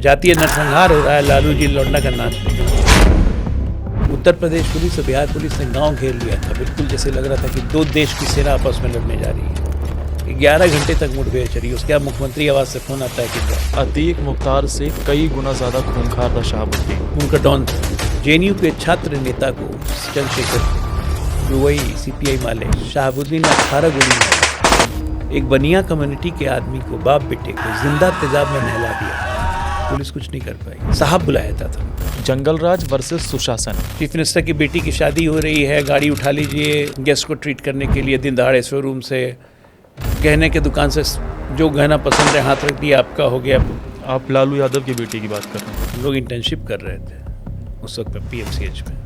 जातीय नरसंहार हो रहा है लालू जी लौंडा का नाच लेकर। उत्तर प्रदेश पुलिस और बिहार पुलिस ने गांव घेर लिया था, बिल्कुल जैसे लग रहा था कि दो देश की सेना आपस में लड़ने जा रही है। 11 घंटे तक मुठभेड़ चली। उसके बाद मुख्यमंत्री आवाज से फोन आता है कि अतीक मुख्तार से कई गुना ज्यादा खूंखार था शहाबुद्दीन। उनका डॉन जेएनयू के छात्र नेता को चंद्रशेखर जो वही सीपीआई माले शहाबुद्दीन ने 18 गोली मारी। एक बनिया कम्युनिटी के आदमी को, बाप बेटे को जिंदा तेजाब में नहला दिया। पुलिस कुछ नहीं कर पाई। साहब बुलाया था। जंगल राज वर्सेस सुशासन। चीफ मिनिस्टर की बेटी की शादी हो रही है, गाड़ी उठा लीजिए गेस्ट को ट्रीट करने के लिए, दिन दहाड़े शोरूम से गहने के दुकान से जो गहना पसंद है हाथ रख दिया, आपका हो गया। आप लालू यादव की बेटी की बात कर रहे हैं। हम लोग इंटर्नशिप कर रहे थे उस वक्त में पीएमसीएच में,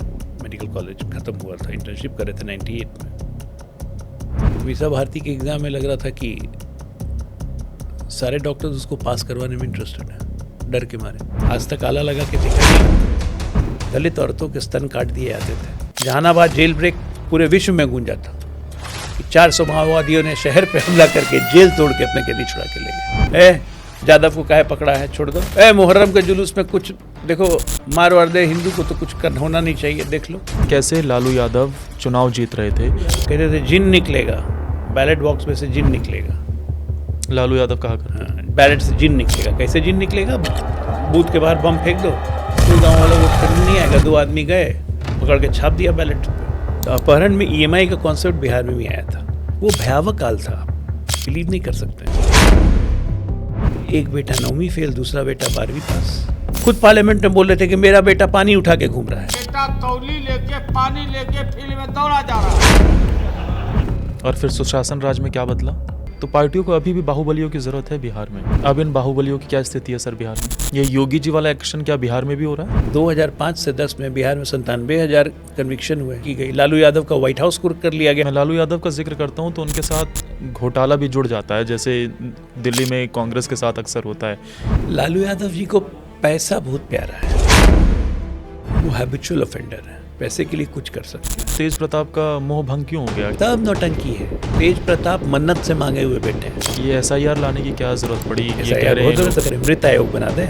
मेडिकल कॉलेज खत्म हुआ था, इंटर्नशिप कर रहे थे 98 में। वीसा भारती के एग्ज़ाम में लग रहा था कि सारे डॉक्टर्स उसको पास करवाने में इंटरेस्टेड है, डर के मारे। आज तक आला लगा के देखा नहीं। दलित औरतों के स्तन काट दिए जाते थे। जहानाबाद जेल ब्रेक पूरे विश्व में गूंजा था। 400 माओवादियों ने शहर पे हमला करके जेल तोड़ के अपने कैदी छुड़ा के ले गए। जादव को काहे पकड़ा है, छोड़ दो। मुहर्रम के जुलूस में कुछ देखो, मार वार दे हिंदू को तो कुछ करना होना नहीं चाहिए, देख लो। कैसे लालू यादव चुनाव जीत रहे थे। कहते थे जिन निकलेगा, बैलेट बॉक्स में से जिन निकलेगा। लालू यादव कहा कर बैलेट से जिन निकलेगा। कैसे जिन निकलेगा? बूथ के बाहर बम फेंक दो, कोई गाँव वाला वोट करने नहीं आएगा। 2 आदमी गए, पकड़ के छाप दिया बैलेट। तो अपहरण में ईएमआई का कॉन्सेप्ट बिहार में भी आया था। वो भयावह काल था, बिलीव नहीं कर सकते। एक बेटा 9वीं फेल, दूसरा बेटा 12वीं पास। खुद पार्लियामेंट में बोल रहे थे कि मेरा बेटा पानी उठा के घूम रहा है। बेटा तौली लेके पानी लेके फील्ड में दौड़ा जा रहा है। और फिर सुशासन राज में क्या बदला? तो पार्टियों को अभी भी बाहुबलियों की जरूरत है बिहार में। अब इन बाहुबलियों की क्या स्थिति है सर बिहार में? ये योगी जी वाला एक्शन क्या बिहार में भी हो रहा है? 2005 से 10 में बिहार में 97,000 कन्विक्शन हुए की गई। लालू यादव का व्हाइट हाउस कुर्क कर लिया गया। मैं लालू यादव का जिक्र करता हूँ तो उनके साथ घोटाला भी जुड़ जाता है, जैसे दिल्ली में कांग्रेस के साथ अक्सर होता है। लालू यादव जी को पैसा बहुत प्यारा है, वो हैबिचुअल ऑफेंडर है, पैसे के लिए कुछ कर सकते हैं। तेज प्रताप का मोह भंग क्यों हो गया? तब नौटंकी है। तेज प्रताप मन्नत से मांगे हुए बेटे हैं। ये एसआईआर लाने की क्या जरूरत पड़ी? ये कह रहे हैं मृत आयोग बना दे।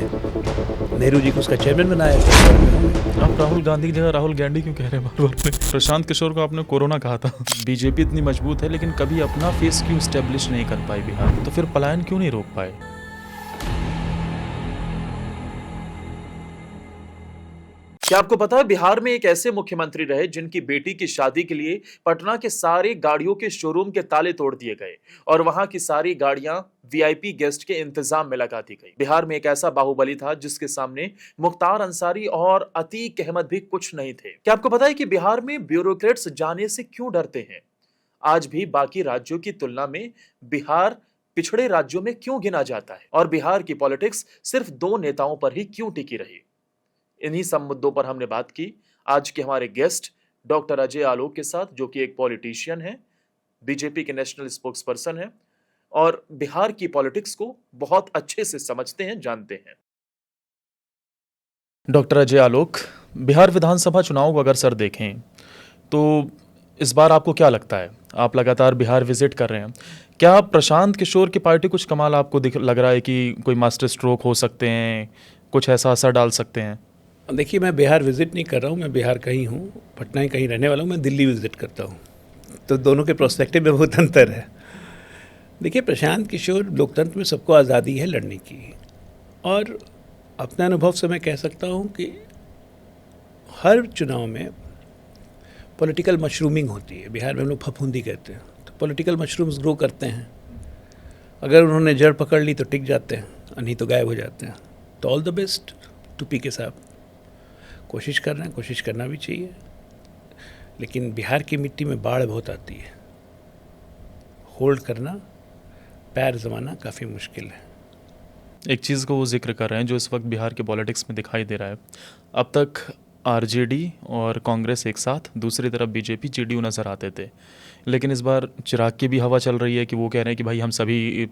नेहरू जी को उसका चेयरमैन बनाया। आप राहुल गांधी की जगह राहुल गांधी क्यों कह रहे हैं बार बार? प्रशांत किशोर को आपने कोरोना कहा था। बीजेपी इतनी मजबूत है लेकिन कभी अपना फेस क्यों स्टेब्लिश नहीं कर पाई बिहार? तो फिर पलायन क्यों नहीं रोक पाए? क्या आपको पता है बिहार में एक ऐसे मुख्यमंत्री रहे जिनकी बेटी की शादी के लिए पटना के सारे गाड़ियों के शोरूम के ताले तोड़ दिए गए और वहां की सारी गाड़ियां वीआईपी गेस्ट के इंतजाम में लगा दी गई। बिहार में एक ऐसा बाहुबली था जिसके सामने मुख्तार अंसारी और अतीक अहमद भी कुछ नहीं थे। क्या आपको पता है कि बिहार में ब्यूरोक्रेट्स जाने से क्यों डरते हैं? आज भी बाकी राज्यों की तुलना में बिहार पिछड़े राज्यों में क्यों गिना जाता है? और बिहार की पॉलिटिक्स सिर्फ 2 नेताओं पर ही क्यों टिकी रही? इन्हीं सब मुद्दों पर हमने बात की आज के हमारे गेस्ट डॉक्टर अजय आलोक के साथ, जो कि एक पॉलिटिशियन है, बीजेपी के नेशनल स्पोक्स पर्सन है और बिहार की पॉलिटिक्स को बहुत अच्छे से समझते हैं, जानते हैं। डॉक्टर अजय आलोक, बिहार विधानसभा चुनाव को अगर सर देखें तो इस बार आपको क्या लगता है? आप लगातार बिहार विजिट कर रहे हैं, क्या प्रशांत किशोर की पार्टी कुछ कमाल आपको लग रहा है कि कोई मास्टर स्ट्रोक हो सकते हैं, कुछ ऐसा असर डाल सकते हैं? देखिए, मैं बिहार विजिट नहीं कर रहा हूँ, मैं बिहार का ही हूँ, पटना ही कहीं रहने वाला हूँ। मैं दिल्ली विजिट करता हूँ, तो दोनों के प्रोस्पेक्टिव में बहुत अंतर है। देखिए, प्रशांत किशोर, लोकतंत्र में सबको आज़ादी है लड़ने की, और अपने अनुभव से मैं कह सकता हूँ कि हर चुनाव में पॉलिटिकल मशरूमिंग होती है। बिहार में हम लोग फफूंदी कहते हैं, तो पॉलिटिकल मशरूम्स ग्रो करते हैं। अगर उन्होंने जड़ पकड़ ली तो टिक जाते हैं, नहीं तो गायब हो जाते हैं। तो all the best to P K साहब। कोशिश कर रहे हैं, कोशिश करना भी चाहिए, लेकिन बिहार की मिट्टी में बाढ़ बहुत आती है। होल्ड करना, पैर जमाना काफ़ी मुश्किल है। एक चीज़ को वो जिक्र कर रहे हैं जो इस वक्त बिहार के पॉलिटिक्स में दिखाई दे रहा है। अब तक आरजेडी और कांग्रेस एक साथ, दूसरी तरफ बीजेपी जेडीयू नज़र आते थे, लेकिन इस बार चिराग की भी हवा चल रही है कि वो कह रहे हैं कि भाई हम सभी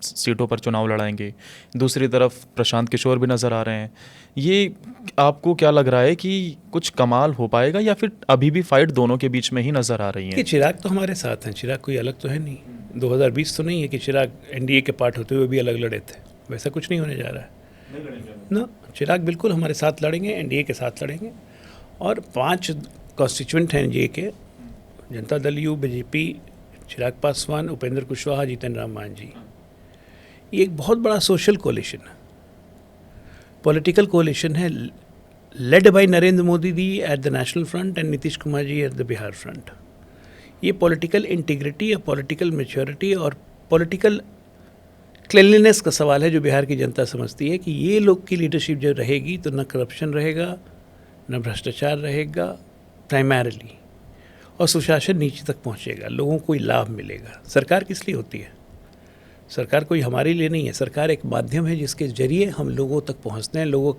सीटों पर चुनाव लड़ाएंगे। दूसरी तरफ प्रशांत किशोर भी नज़र आ रहे हैं। ये आपको क्या लग रहा है कि कुछ कमाल हो पाएगा या फिर अभी भी फाइट दोनों के बीच में ही नज़र आ रही है? कि चिराग तो हमारे साथ हैं, चिराग कोई अलग तो है नहीं। 2020 तो नहीं है कि चिराग एनडीए के पार्ट होते हुए भी अलग लड़े थे, वैसा कुछ नहीं होने जा रहा है। ना, चिराग बिल्कुल हमारे साथ लड़ेंगे, एनडीए के साथ लड़ेंगे। और 5 कॉन्स्टिट्यूएंट हैं एनडीए के, जनता दल यू, बीजेपी, चिराग पासवान, उपेंद्र कुशवाहा, जीतन राम मांझी। ये एक बहुत बड़ा सोशल कोलिशन है, पॉलिटिकल कोलिशन है, led by Narendra Modi ji at the national front and Nitish Kumar ji at the Bihar front. ये पॉलिटिकल इंटीग्रिटी या पॉलिटिकल मैच्योरिटी और पॉलिटिकल क्लिनलीनेस का सवाल है, जो बिहार की जनता समझती है कि ये लोग की लीडरशिप जब रहेगी तो न करप्शन रहेगा, न भ्रष्टाचार रहेगा प्राइमरली, और सुशासन नीचे तक पहुंचेगा, लोगों को लाभ मिलेगा। सरकार किस लिए होती है? सरकार कोई हमारे लिए नहीं है, सरकार एक माध्यम है जिसके जरिए हम लोगों तक पहुंचते हैं, लोगों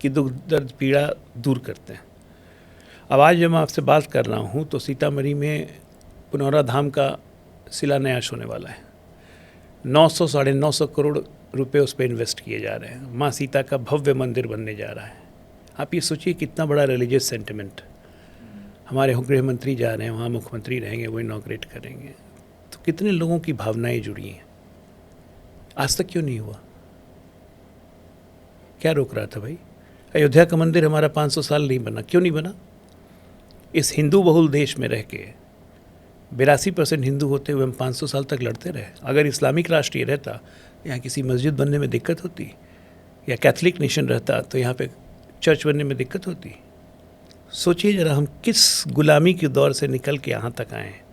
की दुख दर्द पीड़ा दूर करते हैं। अब आज जब मैं आपसे बात कर रहा हूँ तो सीतामढ़ी में पुनौरा धाम का शिलान्यास होने वाला है। 900 साढ़े 900 करोड़ रुपए उस पर इन्वेस्ट किए जा रहे हैं। माँ सीता का भव्य मंदिर बनने जा रहा है। आप ये सोचिए कितना बड़ा रिलीजियस सेंटिमेंट। हमारे गृह मंत्री जा रहे हैं वहाँ, मुख्यमंत्री रहेंगे, वो इनॉग्रेट करेंगे, तो कितने लोगों की भावनाएं जुड़ी हैं। आज तक क्यों नहीं हुआ? क्या रोक रहा था भाई? अयोध्या का मंदिर हमारा 500 साल नहीं बना, क्यों नहीं बना? इस हिंदू बहुल देश में रह के 82% हिंदू होते हुए हम 500 साल तक लड़ते रहे। अगर इस्लामिक राष्ट्र ये रहता, यहाँ किसी मस्जिद बनने में दिक्कत होती, या कैथलिक नेशन रहता तो यहाँ पे चर्च बनने में दिक्कत होती। सोचिए जरा, हम किस गुलामी के दौर से निकल के यहाँ तक आए हैं।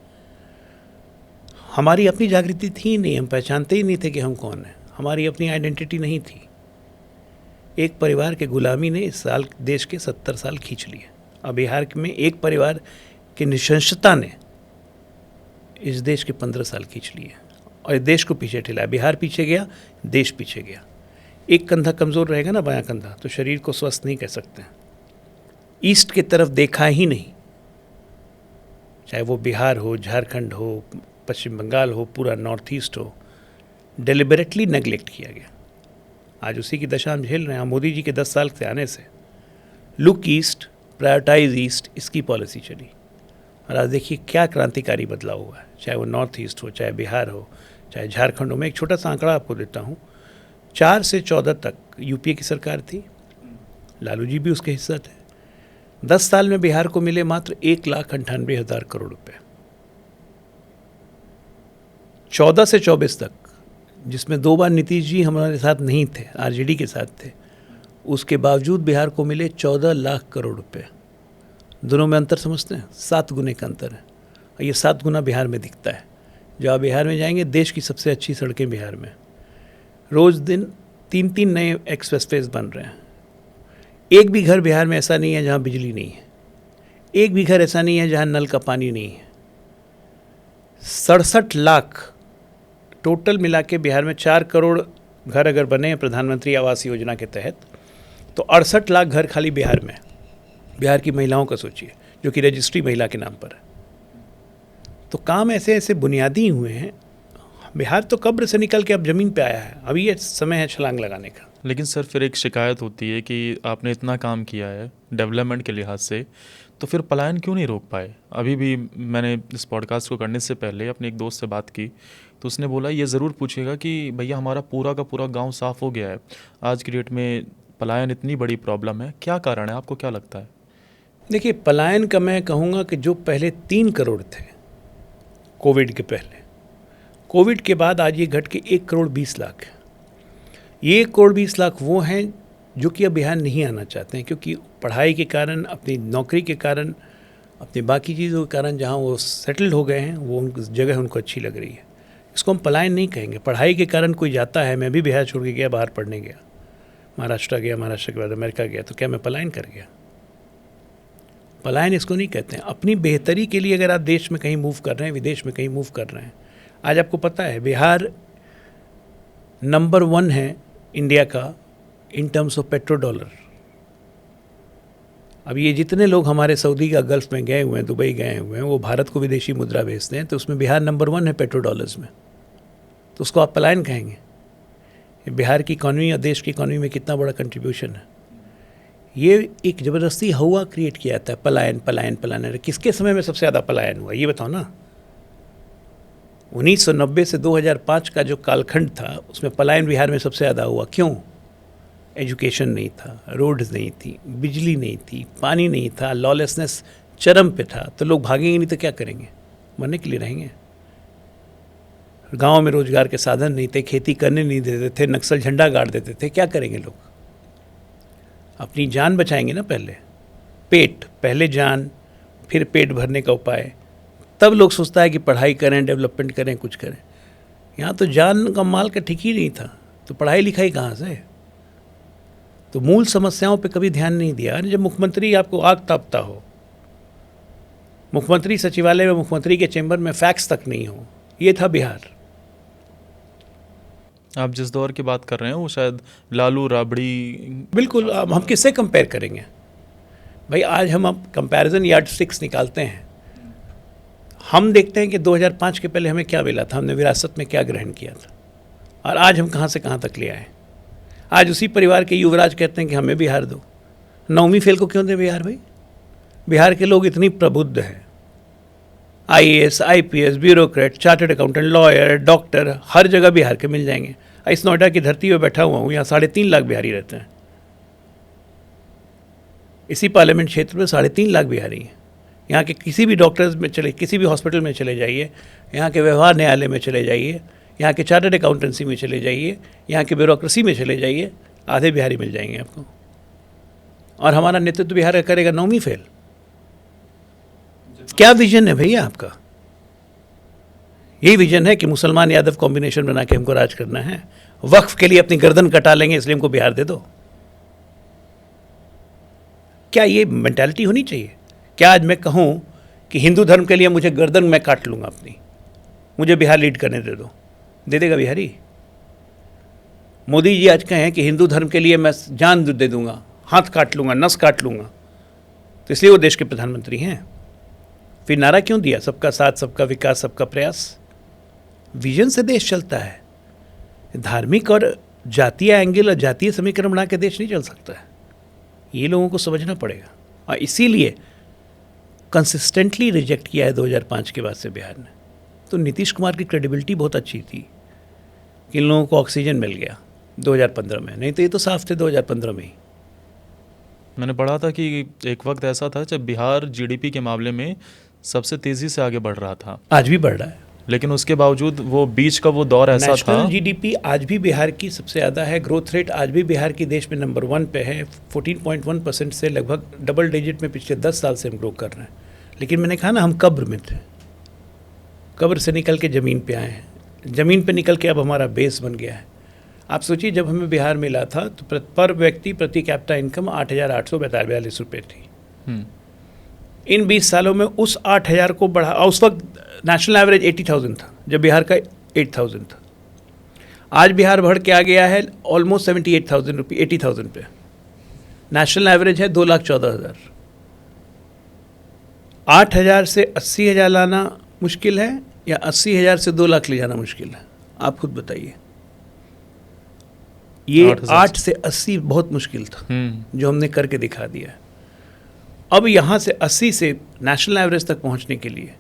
हमारी अपनी जागृति थी नहीं, हम पहचानते ही नहीं थे कि हम कौन हैं, हमारी अपनी आइडेंटिटी नहीं थी। एक परिवार के गुलामी ने इस साल देश के 70 साल खींच लिए। अब बिहार में एक परिवार की निशंसता ने इस देश के 15 साल खींच लिए और इस देश को पीछे ठेला। बिहार पीछे गया, देश पीछे गया। एक कंधा कमज़ोर रहेगा ना, बायां कंधा, तो शरीर को स्वस्थ नहीं कह सकते। ईस्ट की तरफ देखा ही नहीं, चाहे वो बिहार हो, झारखंड हो, पश्चिम बंगाल हो, पूरा नॉर्थ ईस्ट हो, डेलिबरेटली नेगलेक्ट किया गया। आज उसी की दशा हम झेल रहे हैं। मोदी जी के 10 साल से आने से लुक ईस्ट, प्रायोरिटाइज ईस्ट, इसकी पॉलिसी चली और आज देखिए क्या क्रांतिकारी बदलाव हुआ है। चाहे वो नॉर्थ ईस्ट हो, चाहे बिहार हो, चाहे झारखंड हो। मैं एक छोटा सा आंकड़ा आपको देता हूँ। 4 से 14 तक यूपीए की सरकार थी, लालू जी भी उसके हिस्सा थे। 10 साल में बिहार को मिले मात्र 1,98,000 करोड़ रुपए। 14 से 24 तक, जिसमें 2 बार नीतीश जी हमारे साथ नहीं थे, आरजेडी के साथ थे, उसके बावजूद बिहार को मिले 14 लाख करोड़ रुपए। दोनों में अंतर समझते हैं? 7 गुने का अंतर है। और ये 7 गुना बिहार में दिखता है। जब आप बिहार में जाएंगे, देश की सबसे अच्छी सड़कें बिहार में, रोज़ दिन 3-3 नए एक्सप्रेसवेज बन रहे हैं। एक भी घर बिहार में ऐसा नहीं है जहाँ बिजली नहीं है। एक भी घर ऐसा नहीं है जहाँ नल का पानी नहीं है। 67 लाख टोटल मिला के बिहार में 4 करोड़ घर अगर बने हैं प्रधानमंत्री आवास योजना के तहत, तो 68 लाख घर खाली बिहार में। बिहार की महिलाओं का सोचिए, जो कि रजिस्ट्री महिला के नाम पर है। तो काम ऐसे ऐसे बुनियादी हुए हैं। बिहार तो कब्र से निकल के अब ज़मीन पे आया है। अभी ये समय है छलांग लगाने का। लेकिन सर फिर एक शिकायत होती है कि आपने इतना काम किया है डेवलपमेंट के लिहाज से, तो फिर पलायन क्यों नहीं रोक पाए? अभी भी मैंने इस पॉडकास्ट को करने से पहले अपने एक दोस्त से बात की, तो उसने बोला ये ज़रूर पूछेगा कि भैया हमारा पूरा का पूरा गांव साफ़ हो गया है, आज की डेट में पलायन इतनी बड़ी प्रॉब्लम है, क्या कारण है? आपको क्या लगता है? देखिए, पलायन का मैं कहूँगा कि जो पहले 3 करोड़ थे कोविड के पहले, कोविड के बाद आज ये घट के 1 करोड़ 20 लाख है। ये 1 करोड़ 20 लाख वो हैं जो कि अब बिहार नहीं आना चाहते हैं, क्योंकि पढ़ाई के कारण, अपनी नौकरी के कारण, अपनी बाकी चीज़ों के कारण जहाँ वो सेटल्ड हो गए हैं, वो जगह उनको अच्छी लग रही है। इसको हम पलायन नहीं कहेंगे। पढ़ाई के कारण कोई जाता है, मैं भी बिहार छोड़ के गया, बाहर पढ़ने गया, महाराष्ट्र गया, महाराष्ट्र के बाद अमेरिका गया, तो क्या मैं पलायन कर गया? पलायन इसको नहीं कहते हैं। अपनी बेहतरी के लिए अगर आप देश में कहीं मूव कर रहे हैं, विदेश में कहीं मूव कर रहे हैं। आज आपको पता है बिहार नंबर 1 है इंडिया का in terms of petro dollar. अब ये जितने लोग हमारे सऊदी का गल्फ में गए हुए हैं, दुबई गए हुए हैं, वो भारत को विदेशी मुद्रा भेजते हैं, तो उसमें बिहार नंबर 1 है पेट्रो डॉलर्स में। तो उसको आप पलायन कहेंगे? बिहार की इकॉनमी और देश की इकॉनमी में कितना बड़ा कंट्रीब्यूशन है। ये एक ज़बरदस्ती हवा क्रिएट किया जाता है, पलायन पलायन पलायन। अरे किसके समय में सबसे ज़्यादा पलायन हुआ ये बताओ ना। 1990 से 2005 का जो कालखंड था, उसमें पलायन बिहार में सबसे ज़्यादा हुआ। क्यों? एजुकेशन नहीं था, रोड्स नहीं थी, बिजली नहीं थी, पानी नहीं था, लॉलेसनेस चरम पे था, तो लोग भागेंगे नहीं तो क्या करेंगे? मरने के लिए रहेंगे। गांव में रोजगार के साधन नहीं थे, खेती करने नहीं देते थे, नक्सल झंडा गाड़ देते थे, क्या करेंगे लोग? अपनी जान बचाएंगे ना पहले। पेट पहले, जान फिर पेट भरने का उपाय, तब लोग सोचता है कि पढ़ाई करें, डेवलपमेंट करें, कुछ करें। यहाँ तो जान का माल का ठीक ही नहीं था, तो पढ़ाई लिखाई कहाँ से? तो मूल समस्याओं पे कभी ध्यान नहीं दिया। जब मुख्यमंत्री आपको आग तापता हो, मुख्यमंत्री सचिवालय में, मुख्यमंत्री के चेंबर में फैक्स तक नहीं हो, ये था बिहार। आप जिस दौर की बात कर रहे हैं वो शायद लालू राबड़ी। बिल्कुल। अब हम किससे कंपेयर करेंगे भाई? आज हम अब कंपैरिजन यार्डस्टिक्स निकालते हैं। हम देखते हैं कि 2005 के पहले हमें क्या मिला था, हमने विरासत में क्या ग्रहण किया था, और आज हम कहाँ से कहाँ तक ले आए। आज उसी परिवार के युवराज कहते हैं कि हमें बिहार दो। 9वीं फेल को क्यों दे बिहार भाई? बिहार के लोग इतनी प्रबुद्ध हैं, IAS, IPS, bureaucrat, chartered accountant, lawyer, doctor, हर जगह बिहार के मिल जाएंगे। इस नोएडा की धरती पर बैठा हुआ हूँ, यहाँ 3.5 लाख बिहारी रहते हैं। इसी पार्लियामेंट क्षेत्र में 3.5 लाख बिहारी हैं। यहाँ के किसी भी डॉक्टर्स में चले, किसी भी हॉस्पिटल में चले जाइए, यहाँ के व्यवहार न्यायालय में चले जाइए, यहाँ के चार्टर्ड अकाउंटेंसी में चले जाइए, यहाँ के ब्यूरोक्रेसी में चले जाइए, आधे बिहारी मिल जाएंगे आपको। और हमारा नेतृत्व बिहार का करेगा 9वीं फेल। क्या विजन है भैया आपका? यही विजन है कि मुसलमान यादव कॉम्बिनेशन बना के हमको राज करना है, वक्फ के लिए अपनी गर्दन कटा लेंगे इसलिए हमको बिहार दे दो? क्या ये मेंटालिटी होनी चाहिए? क्या आज मैं कहूं कि हिंदू धर्म के लिए मुझे गर्दन मैं काट लूंगा अपनी, मुझे बिहार लीड करने दे दो, दे देगा बिहारी? मोदी जी आज कहें कि हिंदू धर्म के लिए मैं जान दे दूंगा, हाथ काट लूंगा, नस काट लूंगा, तो इसलिए वो देश के प्रधानमंत्री हैं। फिर नारा क्यों दिया, सबका साथ, सबका विकास, सबका प्रयास? विजन से देश चलता है। धार्मिक और जातीय एंगल और जातीय समीकरण बना के देश नहीं चल सकता है। ये लोगों को समझना पड़ेगा, और इसीलिए कंसिस्टेंटली रिजेक्ट किया है 2005 के बाद से बिहार ने। तो नीतीश कुमार की क्रेडिबिलिटी बहुत अच्छी थी कि इन लोगों को ऑक्सीजन मिल गया 2015 में, नहीं तो ये तो साफ थे 2015 में ही। मैंने पढ़ा था कि एक वक्त ऐसा था जब बिहार GDP के मामले में सबसे तेज़ी से आगे बढ़ रहा था। आज भी बढ़ रहा है, लेकिन उसके बावजूद वो बीच का वो दौर ऐसा था। नेशनल GDP आज भी बिहार की सबसे ज़्यादा है, ग्रोथ रेट आज भी बिहार की देश में नंबर 1 पे है। 14.1% से लगभग डबल डिजिट में पिछले 10 साल से हम ग्रो कर रहे हैं। लेकिन मैंने कहा ना, हम कब्र में थे, कब्र से निकल के ज़मीन पे आए हैं, ज़मीन पे निकल के अब हमारा बेस बन गया है। आप सोचिए, जब हमें बिहार मिला था तो पर व्यक्ति प्रति कैपिटा इनकम 8,842 रुपये थी। इन 20 सालों में उस 8,000 को बढ़ा, और उस वक्त नेशनल एवरेज 80,000 था जब बिहार का 8,000 था। आज बिहार बढ़ के आ गया है ऑलमोस्ट 78,000 रुपये, 80,000 पे। नेशनल एवरेज है 2,14,000। 8,000 से 80,000 लाना मुश्किल है, या 80,000 से 2 लाख ले जाना मुश्किल है? आप खुद बताइए। ये 8 से 80 बहुत मुश्किल था, जो हमने करके दिखा दिया है। अब यहाँ से 80 से नेशनल एवरेज तक पहुँचने के लिए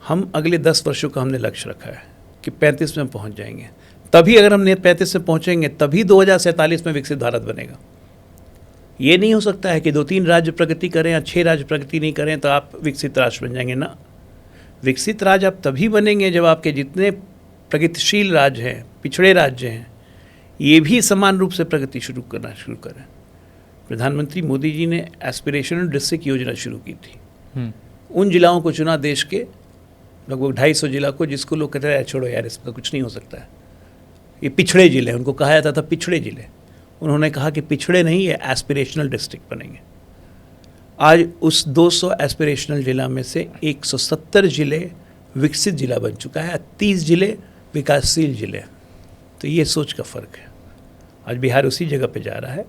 हम अगले 10 वर्षों का हमने लक्ष्य रखा है कि 35 में पहुँच जाएंगे। तभी अगर हम 35 में पहुँचेंगे तभी 2047 में विकसित भारत बनेगा। ये नहीं हो सकता है कि 2-3 राज्य प्रगति करें या 6 राज्य प्रगति नहीं करें तो आप विकसित राष्ट्र बन जाएंगे ना। विकसित राज्य आप तभी बनेंगे जब आपके जितने प्रगतिशील राज्य हैं, पिछड़े राज्य हैं, ये भी समान रूप से प्रगति शुरू करें। प्रधानमंत्री मोदी जी ने एस्पिरेशनल डिस्ट्रिक्ट योजना शुरू की थी। उन जिलाओं को चुना देश के लगभग 250 जिला को, जिसको लोग कहते हैं छोड़ो यार, इसमें कुछ नहीं हो सकता है, ये पिछड़े जिले, उनको कहा जाता था पिछड़े जिले। उन्होंने कहा कि पिछड़े नहीं, ये एस्पिरेशनल डिस्ट्रिक्ट बनेंगे। आज उस 200 एस्पिरेशनल जिला में से 170 जिले विकसित जिला बन चुका है, 30 जिले विकासशील जिले। तो ये सोच का फ़र्क है। आज बिहार उसी जगह पे जा रहा है।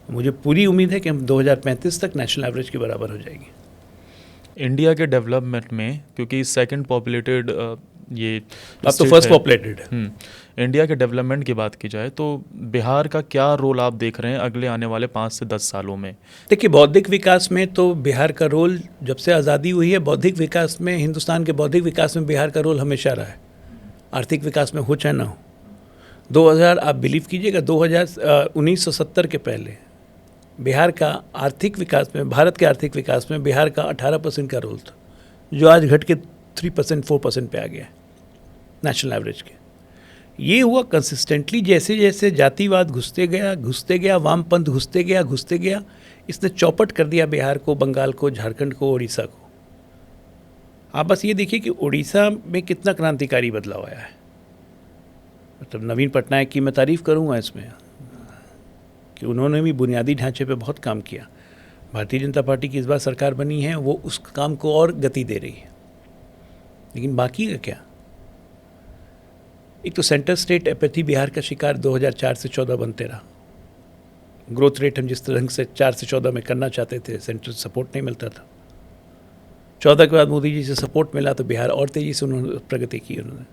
मुझे पूरी उम्मीद है कि हम 2035 तक नेशनल एवरेज के बराबर हो जाएगी। इंडिया के डेवलपमेंट में, क्योंकि सेकंड पॉपुलेटेड ये अब तो फर्स्ट पॉपुलेटेड है। इंडिया के डेवलपमेंट की बात की जाए तो बिहार का क्या रोल आप देख रहे हैं अगले आने वाले 5 से 10 सालों में? देखिए, बौद्धिक विकास में तो बिहार का रोल, जब से आज़ादी हुई है, बौद्धिक विकास में, हिंदुस्तान के बौद्धिक विकास में बिहार का रोल हमेशा रहा है। आर्थिक विकास में हो चाहे ना हो, 2000 आप बिलीव कीजिएगा 1970 के पहले बिहार का आर्थिक विकास में, भारत के आर्थिक विकास में बिहार का 18% का रोल था, जो आज घट के 3% 4% पे आ गया है नेशनल एवरेज के। ये हुआ कंसिस्टेंटली, जैसे जैसे जातिवाद घुसते गया, वामपंथ घुसते गया, इसने चौपट कर दिया बिहार को, बंगाल को, झारखंड को, उड़ीसा को। आप बस ये देखिए कि उड़ीसा में कितना क्रांतिकारी बदलाव आया है। मतलब नवीन पटनायक की मैं तारीफ़ करूँगा इसमें कि उन्होंने भी बुनियादी ढांचे पे बहुत काम किया। भारतीय जनता पार्टी की इस बार सरकार बनी है, वो उस काम को और गति दे रही है। लेकिन बाकी का क्या? एक तो सेंटर स्टेट एपैथी बिहार का शिकार 2004 से 14 बनते रहा। ग्रोथ रेट हम जिस तरह से 4 से 14 में करना चाहते थे, सेंट्रल सपोर्ट नहीं मिलता था। 14 के बाद मोदी जी से सपोर्ट मिला तो बिहार और तेज़ी से उन्होंने प्रगति की उन्होंने।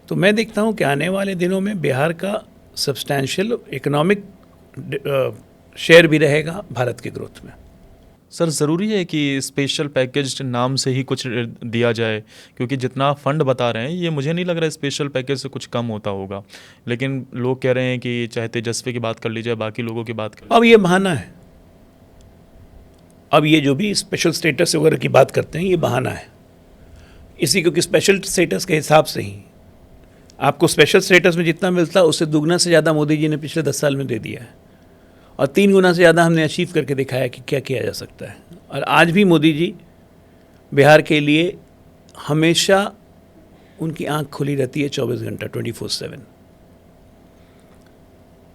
तो मैं देखता हूँ कि आने वाले दिनों में बिहार का सब्सटैंशियल इकोनॉमिक शेयर भी रहेगा भारत के ग्रोथ में। सर ज़रूरी है कि स्पेशल पैकेज नाम से ही कुछ दिया जाए, क्योंकि जितना फंड बता रहे हैं ये मुझे नहीं लग रहा है स्पेशल पैकेज से कुछ कम होता होगा, लेकिन लोग कह रहे हैं कि चाहे तेजस्वी की बात कर लीजिए, बाकी लोगों की बात कर। अब ये बहाना है, अब ये जो भी स्पेशल स्टेटस वगैरह की बात करते हैं ये बहाना है इसी, क्योंकि स्पेशल स्टेटस के हिसाब से ही आपको स्पेशल स्टेटस में जितना मिलता है उससे दुगना से ज़्यादा मोदी जी ने पिछले 10 साल में दे दिया है, और 3 गुना से ज़्यादा हमने अचीव करके दिखाया कि क्या किया जा सकता है। और आज भी मोदी जी बिहार के लिए हमेशा उनकी आंख खुली रहती है 24 घंटा 24/7।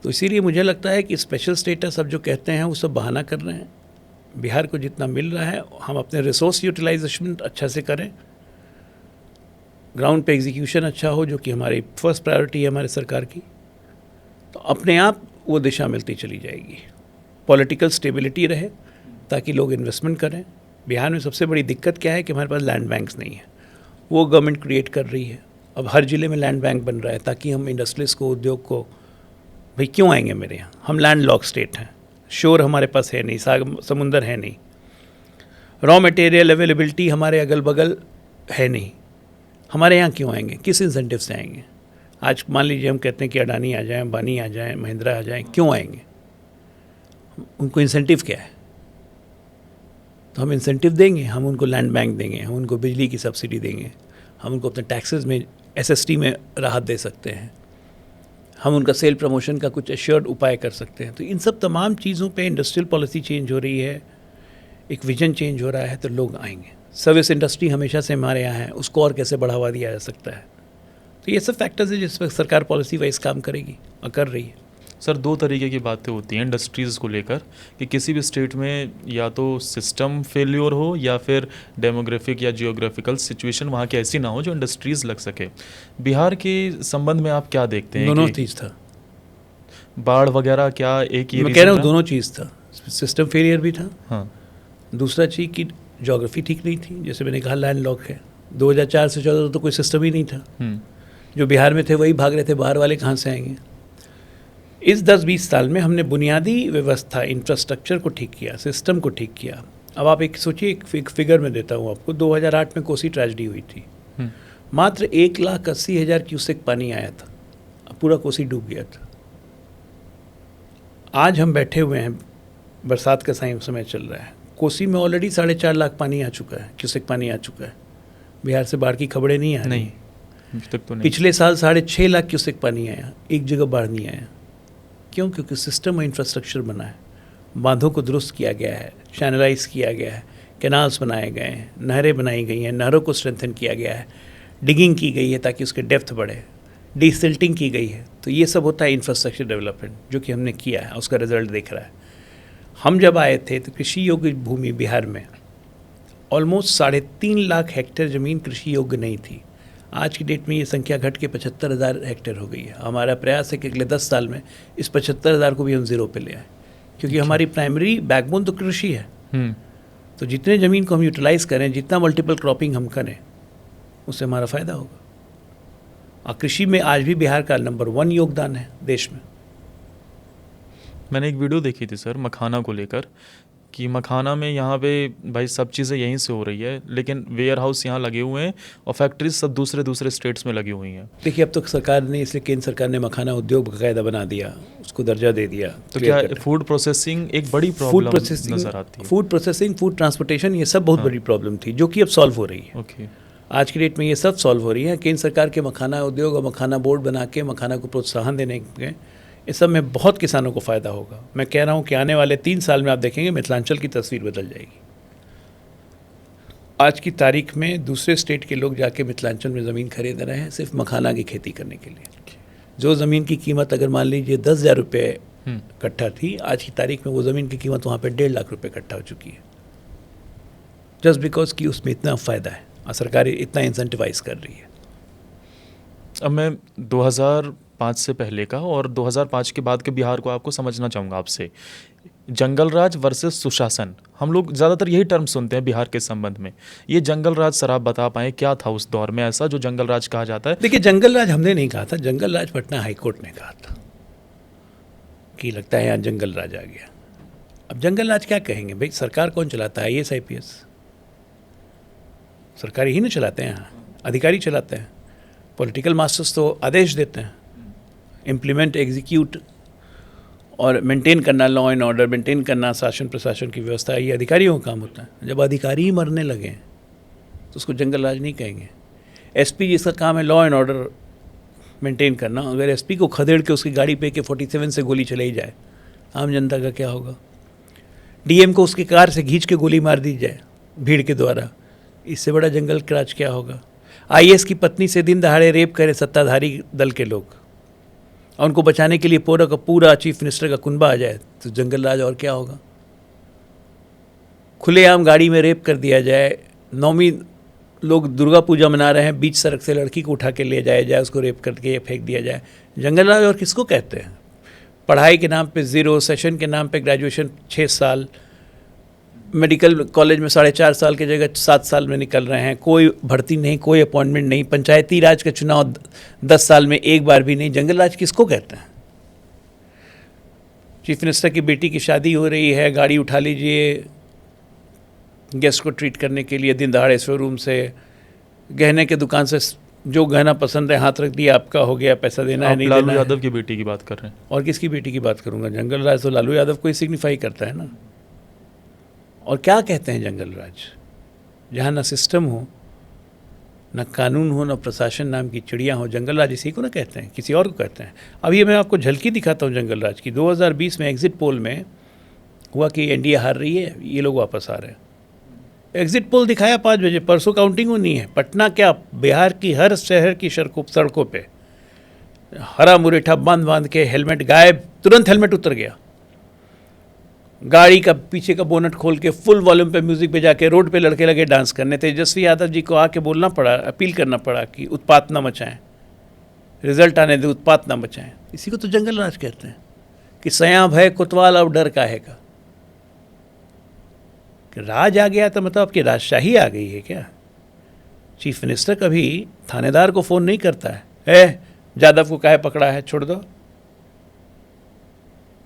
तो इसीलिए मुझे लगता है कि स्पेशल स्टेटस अब जो कहते हैं वो सब बहाना कर रहे हैं। बिहार को जितना मिल रहा है हम अपने रिसोर्स यूटिलाइजेशन अच्छा से करें, ग्राउंड पे एग्जीक्यूशन अच्छा हो, जो कि हमारी फर्स्ट प्रायोरिटी है हमारे सरकार की, तो अपने आप वो दिशा मिलती चली जाएगी। पॉलिटिकल स्टेबिलिटी रहे ताकि लोग इन्वेस्टमेंट करें। बिहार में सबसे बड़ी दिक्कत क्या है कि हमारे पास लैंड बैंक्स नहीं है, वो गवर्नमेंट क्रिएट कर रही है। अब हर ज़िले में लैंड बैंक बन रहा है ताकि हम इंडस्ट्रीज को, उद्योग को, भाई क्यों आएंगे मेरे यहाँ, हम लैंड लॉक स्टेट हैं, शोर हमारे पास है नहीं, समुंदर है नहीं, रॉ मटेरियल अवेलेबिलिटी हमारे अगल बगल है नहीं, हमारे यहाँ क्यों आएंगे, किस इंसेंटिव से आएंगे? आज मान लीजिए हम कहते हैं कि अडानी आ जाए, अंबानी आ जाए, महिंद्रा आ जाए, क्यों आएंगे? उनको इंसेंटिव क्या है? तो हम इंसेंटिव देंगे, हम उनको लैंड बैंक देंगे, हम उनको बिजली की सब्सिडी देंगे, हम उनको अपने टैक्सेस में एसएसटी में राहत दे सकते हैं, हम उनका सेल प्रमोशन का कुछ एश्योर्ड उपाय कर सकते हैं। तो इन सब तमाम चीज़ों पे इंडस्ट्रियल पॉलिसी चेंज हो रही है, एक विजन चेंज हो रहा है, तो लोग आएंगे। सर्विस इंडस्ट्री हमेशा से हमारे यहाँ है, उसको और कैसे बढ़ावा दिया जा सकता है? तो ये सब फैक्टर्स है जिस पर सरकार पॉलिसी वाइज काम करेगी और कर रही है। सर 2 तरीके की बातें होती हैं इंडस्ट्रीज़ को लेकर कि किसी भी स्टेट में या तो सिस्टम फेल्योर हो या फिर डेमोग्राफिक या जियोग्राफिकल सिचुएशन वहाँ की ऐसी ना हो जो इंडस्ट्रीज़ लग सके। बिहार के संबंध में आप क्या देखते हैं? दोनों चीज़ था, बाढ़ वगैरह क्या एक ही? मैं कह रहा हूँ दोनों चीज़ था, सिस्टम फेलियर भी था। हाँ, दूसरा चीज़ की ज्योग्राफी ठीक नहीं थी, जैसे मैंने कहा लैंड लॉक है। 2004 से 14 तो कोई सिस्टम ही नहीं था, जो बिहार में थे वही भाग रहे थे, बाहर वाले कहाँ से आएंगे? इस 10-20 साल में हमने बुनियादी व्यवस्था, इंफ्रास्ट्रक्चर को ठीक किया, सिस्टम को ठीक किया। अब आप एक सोचिए, एक फिगर में देता हूँ आपको, 2008 में कोसी ट्रेजेडी हुई थी, मात्र 1,80,000 क्यूसेक पानी आया था, अब पूरा कोसी डूब गया था। आज हम बैठे हुए हैं, बरसात का समय चल रहा है, कोसी में ऑलरेडी 4.5 लाख पानी आ चुका है, क्यूसेक पानी आ चुका है। बिहार से बाढ़ की खबरें नहीं आ रही, तक तो नहीं। पिछले साल 6.5 लाख क्यूसेक पानी आया, एक जगह बाढ़ नहीं आया। क्यों? क्योंकि सिस्टम और इंफ्रास्ट्रक्चर बना है, बांधों को दुरुस्त किया गया है, चैनलाइज किया गया है, कैनाल्स बनाए गए हैं, नहरें बनाई गई हैं, नहरों को स्ट्रेंथन किया गया है, डिगिंग की गई है ताकि उसके डेप्थ बढ़े, डिसिल्टिंग की गई है। तो ये सब होता है इंफ्रास्ट्रक्चर डेवलपमेंट, जो कि हमने किया है, उसका रिजल्ट दिख रहा है। हम जब आए थे तो कृषि योग्य भूमि बिहार में ऑलमोस्ट 3.5 लाख हेक्टेयर ज़मीन कृषि योग्य नहीं थी। आज की डेट में ये संख्या घट के 75,000 हेक्टेयर हो गई है। हमारा प्रयास है कि अगले 10 साल में इस 75,000 को भी हम ज़ीरो पे ले आए, क्योंकि हमारी प्राइमरी बैकबोन तो कृषि है। तो जितने ज़मीन को हम यूटिलाइज़ करें, जितना मल्टीपल क्रॉपिंग हम करें, उससे हमारा फ़ायदा होगा। और कृषि में आज भी बिहार का नंबर 1 योगदान है देश में। मैंने एक वीडियो देखी थी सर मखाना को लेकर, कि मखाना में यहाँ पे भाई सब चीज़ें यहीं से हो रही है, लेकिन वेयर हाउस यहाँ लगे हुए हैं और फैक्ट्रीज सब दूसरे दूसरे स्टेट्स में लगी हुई हैं। देखिए, अब तो सरकार ने, इसलिए केंद्र सरकार ने मखाना उद्योग बाकायदा बना दिया, उसको दर्जा दे दिया। तो क्या फूड प्रोसेसिंग एक बड़ी प्रॉब्लम नज़र आती है? फूड प्रोसेसिंग, फूड ट्रांसपोर्टेशन, ये सब बहुत बड़ी प्रॉब्लम थी, जो कि अब सॉल्व हो रही है। ओके, आज की डेट में ये सब सॉल्व हो रही है। केंद्र सरकार के मखाना उद्योग और मखाना बोर्ड बना के मखाना को प्रोत्साहन देने के, इस सब में बहुत किसानों को फ़ायदा होगा। मैं कह रहा हूँ कि आने वाले 3 साल में आप देखेंगे मिथिलांचल की तस्वीर बदल जाएगी। आज की तारीख में दूसरे स्टेट के लोग जाके मिथिलांचल में ज़मीन खरीद रहे हैं सिर्फ मखाना की खेती करने के लिए। जो ज़मीन की कीमत अगर मान लीजिए 10,000 रुपये कट्ठा थी, आज की तारीख में वो ज़मीन की कीमत वहाँ पे 1.5 लाख रुपये कट्ठा हो चुकी है, जस्ट बिकॉज कि उसमें इतना फ़ायदा है और सरकार इतना इंसेंटिवाइज कर रही है। अब मैं 2005 से पहले का और 2005 के बाद के बिहार को आपको समझना चाहूँगा आपसे। जंगल राज वर्सेस सुशासन, हम लोग ज़्यादातर यही टर्म सुनते हैं बिहार के संबंध में। ये जंगल राज सर आप बता पाएँ क्या था उस दौर में ऐसा जो जंगल राज कहा जाता है? देखिए, जंगल राज हमने नहीं कहा था, जंगल राज पटना हाई कोर्ट ने कहा था कि लगता है यहाँ जंगल राज आ गया। अब जंगल राज क्या कहेंगे भाई? सरकार कौन चलाता है? IAS IPS सरकार ही नहीं चलाते हैं, यहाँ अधिकारी चलाते हैं। पॉलिटिकल मास्टर्स तो आदेश देते हैं, इम्प्लीमेंट, एग्जीक्यूट और मेंटेन करना, लॉ एंड ऑर्डर मेंटेन करना, शासन प्रशासन की व्यवस्था, ये अधिकारियों का काम होता है। जब अधिकारी ही मरने लगे तो उसको जंगल राज नहीं कहेंगे। SP जिसका काम है लॉ एंड ऑर्डर मेंटेन करना, अगर SP को खदेड़ के उसकी गाड़ी पे AK-47 से गोली चलाई जाए, आम जनता का क्या होगा? DM को उसकी कार से खींच के गोली मार दी जाए भीड़ के द्वारा, इससे बड़ा जंगल राज क्या होगा? IAS की पत्नी से दिन दहाड़े रेप करे सत्ताधारी दल के लोग और उनको बचाने के लिए पूरा का पूरा चीफ मिनिस्टर का कुनबा आ जाए तो जंगल राज और क्या होगा? खुलेआम गाड़ी में रेप कर दिया जाए, नौवीं लोग दुर्गा पूजा मना रहे हैं, बीच सड़क से लड़की को उठा के ले जाया जाए, उसको रेप करके फेंक दिया जाए, जंगल राज और किसको कहते हैं? पढ़ाई के नाम पे 0, सेशन के नाम पे ग्रेजुएशन 6 साल, मेडिकल कॉलेज में 4.5 साल की जगह 7 साल में निकल रहे हैं, कोई भर्ती नहीं, कोई अपॉइंटमेंट नहीं, पंचायती राज का चुनाव 10 साल में एक बार भी नहीं। जंगल राज किसको कहते हैं? चीफ मिनिस्टर की बेटी की शादी हो रही है, गाड़ी उठा लीजिए गेस्ट को ट्रीट करने के लिए, दिन दहाड़े शोरूम से, गहने के दुकान से जो गहना पसंद है हाथ रख दिया, आपका हो गया, पैसा देना है नहीं देना है। लालू यादव की बेटी की बात कर रहे हैं? और किसकी बेटी की बात करूँगा? जंगल राज तो लालू यादव को ही सिग्निफाई करता है ना। और क्या कहते हैं जंगल राज? जहाँ ना सिस्टम हो, ना कानून हो, ना प्रशासन नाम की चिड़िया हो, जंगल राज इसी को ना कहते हैं, किसी और को कहते हैं। अब ये मैं आपको झलकी दिखाता हूँ जंगल राज की। 2020 में एग्जिट पोल में हुआ कि NDA हार रही है, ये लोग वापस आ रहे हैं। एग्जिट पोल दिखाया 5 बजे, परसों काउंटिंग होनी है। पटना क्या, बिहार की हर शहर की सड़कों पे हरा मुरेठा बांध के हेलमेट गायब, तुरंत हेलमेट उतर गया, गाड़ी का पीछे का बोनट खोल के फुल वॉल्यूम पे म्यूजिक बजा के रोड पे लड़के लगे डांस करने। तेजस्वी यादव जी को आके बोलना पड़ा, अपील करना पड़ा कि उत्पात ना मचाएं, रिजल्ट आने दे, उत्पात ना मचाएं। इसी को तो जंगल राज कहते हैं कि सया भय कोतवाल अब डर काहे का। कि राज आ गया तो मतलब आपकी राजशाही आ गई है क्या? चीफ मिनिस्टर कभी थानेदार को फ़ोन नहीं करता है, जादव को काहे पकड़ा है, छोड़ दो,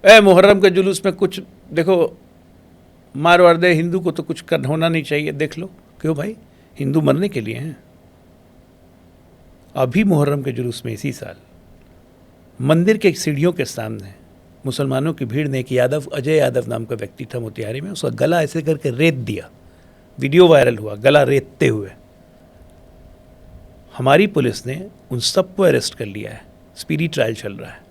मुहर्रम के जुलूस में कुछ देखो, मार वार दे हिंदू को तो कुछ होना नहीं चाहिए, देख लो। क्यों भाई? हिंदू मरने के लिए हैं। अभी मुहर्रम के जुलूस में इसी साल मंदिर के सीढ़ियों के सामने मुसलमानों की भीड़ ने, एक यादव, अजय यादव नाम का व्यक्ति था मोतिहारी में, उसका गला ऐसे करके रेत दिया, वीडियो वायरल हुआ गला रेतते हुए। हमारी पुलिस ने उन सबको अरेस्ट कर लिया है, स्पीडी ट्रायल चल रहा है।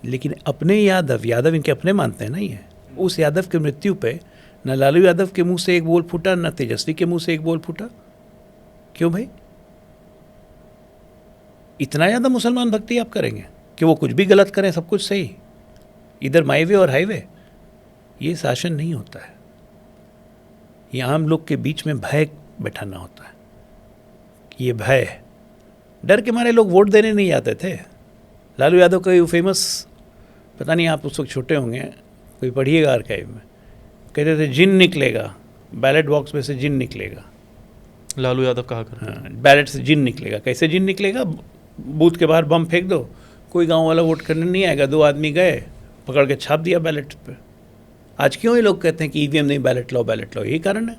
लेकिन अपने यादव इनके अपने मानते हैं ना, ये उस यादव की मृत्यु पे न लालू यादव के मुंह से एक बोल फूटा, न तेजस्वी के मुंह से एक बोल फूटा। क्यों भाई? इतना ज़्यादा मुसलमान भक्ति आप करेंगे कि वो कुछ भी गलत करें, सब कुछ सही, इधर माई वे और हाईवे? ये शासन नहीं होता है। ये आम लोग के बीच में भय बैठाना होता है। ये भय, डर के मारे लोग वोट देने नहीं आते थे। लालू यादव का फेमस, पता नहीं आप उस वक्त छोटे होंगे, कोई पढ़िएगा आर्काइव में, कहते थे जिन निकलेगा, बैलेट बॉक्स में से जिन निकलेगा। लालू यादव कहा कर, हाँ, बैलेट से जिन निकलेगा। कैसे जिन निकलेगा? बूथ के बाहर बम फेंक दो, कोई गांव वाला वोट करने नहीं आएगा, 2 आदमी गए, पकड़ के छाप दिया बैलेट पे, आज क्यों ये लोग कहते हैं कि ईवीएम नहीं, बैलेट लो, बैलेट लो? यही कारण है।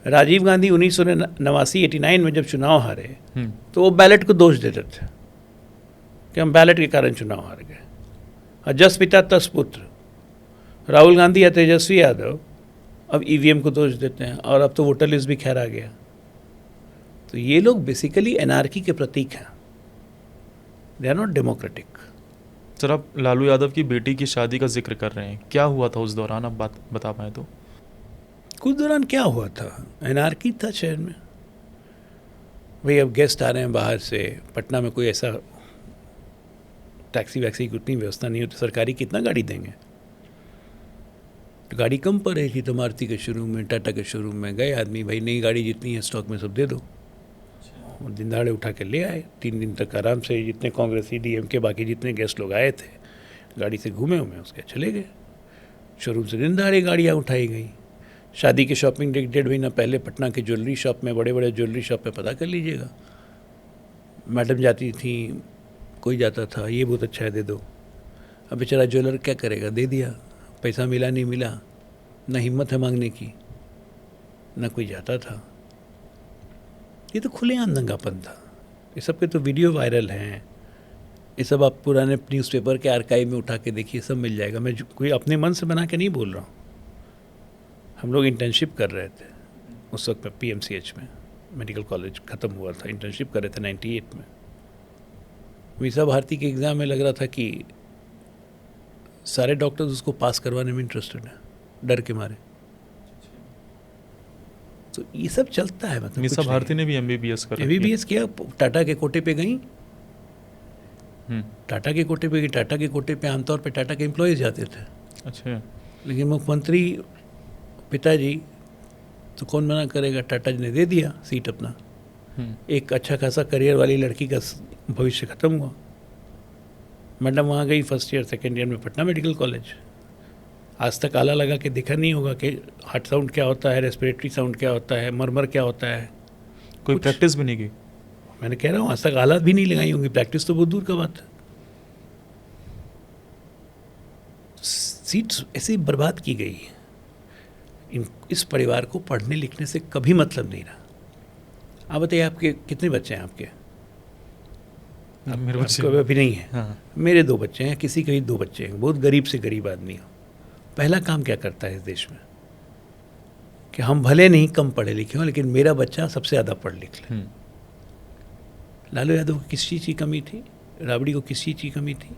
राजीव गांधी 1989 में जब चुनाव हारे तो वो बैलेट को दोष देते थे कि हम बैलेट के कारण चुनाव हार गए। और जस पिता तस पुत्र, राहुल गांधी या तेजस्वी यादव अब ईवीएम को दोष देते हैं, और अब तो वोटर लिस्ट भी खैर आ गया। तो ये लोग बेसिकली एनार्की के प्रतीक हैं, they are not democratic. Sir, आप लालू यादव की बेटी की शादी का जिक्र कर रहे हैं, क्या हुआ था उस दौरान, आप बात बता पाएँ तो? कुछ दौरान क्या हुआ था, एनार्की था शहर में। भाई अब गेस्ट आ रहे हैं बाहर से, पटना में कोई ऐसा टैक्सी वैक्सी की उतनी व्यवस्था नहीं होती, सरकारी कितना गाड़ी देंगे? तो गाड़ी कम पड़ेगी तो मारुति के शोरूम में, टाटा के शोरूम में गए आदमी, भाई नई गाड़ी जितनी है स्टॉक में सब दे दो, और दिन दहाड़े उठा के ले आए। 3 दिन तक आराम से जितने कांग्रेसी, डीएम के बाकी जितने गेस्ट लोग आए थे गाड़ी से घूमे उसके चले गए। शोरूम से दिन दहाड़े गाड़ियाँ उठाई गई। शादी की शॉपिंग 1.5 महीना पहले पटना के ज्वेलरी शॉप में, बड़े बड़े ज्वेलरी शॉप में पता कर लीजिएगा, मैडम जाती थी, कोई जाता था, ये बहुत अच्छा है दे दो। अब बेचारा ज्वेलर क्या करेगा, दे दिया, पैसा मिला नहीं मिला, ना हिम्मत है मांगने की, ना कोई जाता था। ये तो खुलेआम दंगापन था। ये सब के तो वीडियो वायरल हैं, ये सब आप पुराने न्यूज़पेपर के आर्काइव में उठा के देखिए, सब मिल जाएगा। मैं कोई अपने मन से बना के नहीं बोल रहा हूँ। हम लोग इंटर्नशिप कर रहे थे उस वक्त में, PMCH में, मेडिकल कॉलेज ख़त्म हुआ था, इंटर्नशिप कर रहे थे 98 में। मीसा भारती के एग्ज़ाम में लग रहा था कि सारे डॉक्टर्स उसको पास करवाने में इंटरेस्टेड हैं, डर के मारे। तो ये सब चलता है। मतलब मीसा भारती ने भी MBBS कर MBBS किया, टाटा के कोटे पे गई, टाटा के कोटे पे गई। टाटा के कोटे पे आमतौर पे टाटा के एम्प्लॉयज़ जाते थे। अच्छा। लेकिन मुख्यमंत्री पिताजी तो कौन मना करेगा, टाटा जी ने दे दिया सीट अपना। एक अच्छा खासा करियर वाली लड़की का भविष्य ख़त्म हुआ। मैडम वहाँ गई फर्स्ट ईयर सेकेंड ईयर में पटना मेडिकल कॉलेज। आज तक आला लगा के देखा नहीं होगा कि हार्ट साउंड क्या होता है, रेस्पिरेटरी साउंड क्या होता है, मरमर क्या होता है। कोई प्रैक्टिस भी नहीं की? मैंने कह रहा हूँ आज तक आला भी नहीं लगाई होंगी, प्रैक्टिस तो बहुत दूर का बात है। सीट्स ऐसे बर्बाद की गई। इस परिवार को पढ़ने लिखने से कभी मतलब नहीं रहा। आप बताइए, आपके कितने बच्चे हैं? आपके मेरे बच्चे अभी नहीं है। हाँ। मेरे 2 बच्चे हैं, किसी के भी 2 बच्चे हैं, बहुत गरीब से गरीब आदमी हो। पहला काम क्या करता है इस देश में कि हम भले नहीं कम पढ़े लिखे हों, लेकिन मेरा बच्चा सबसे ज़्यादा पढ़ लिख ले। लालू यादव को किस चीज़ की कमी थी? राबड़ी को किस चीज़ की कमी थी?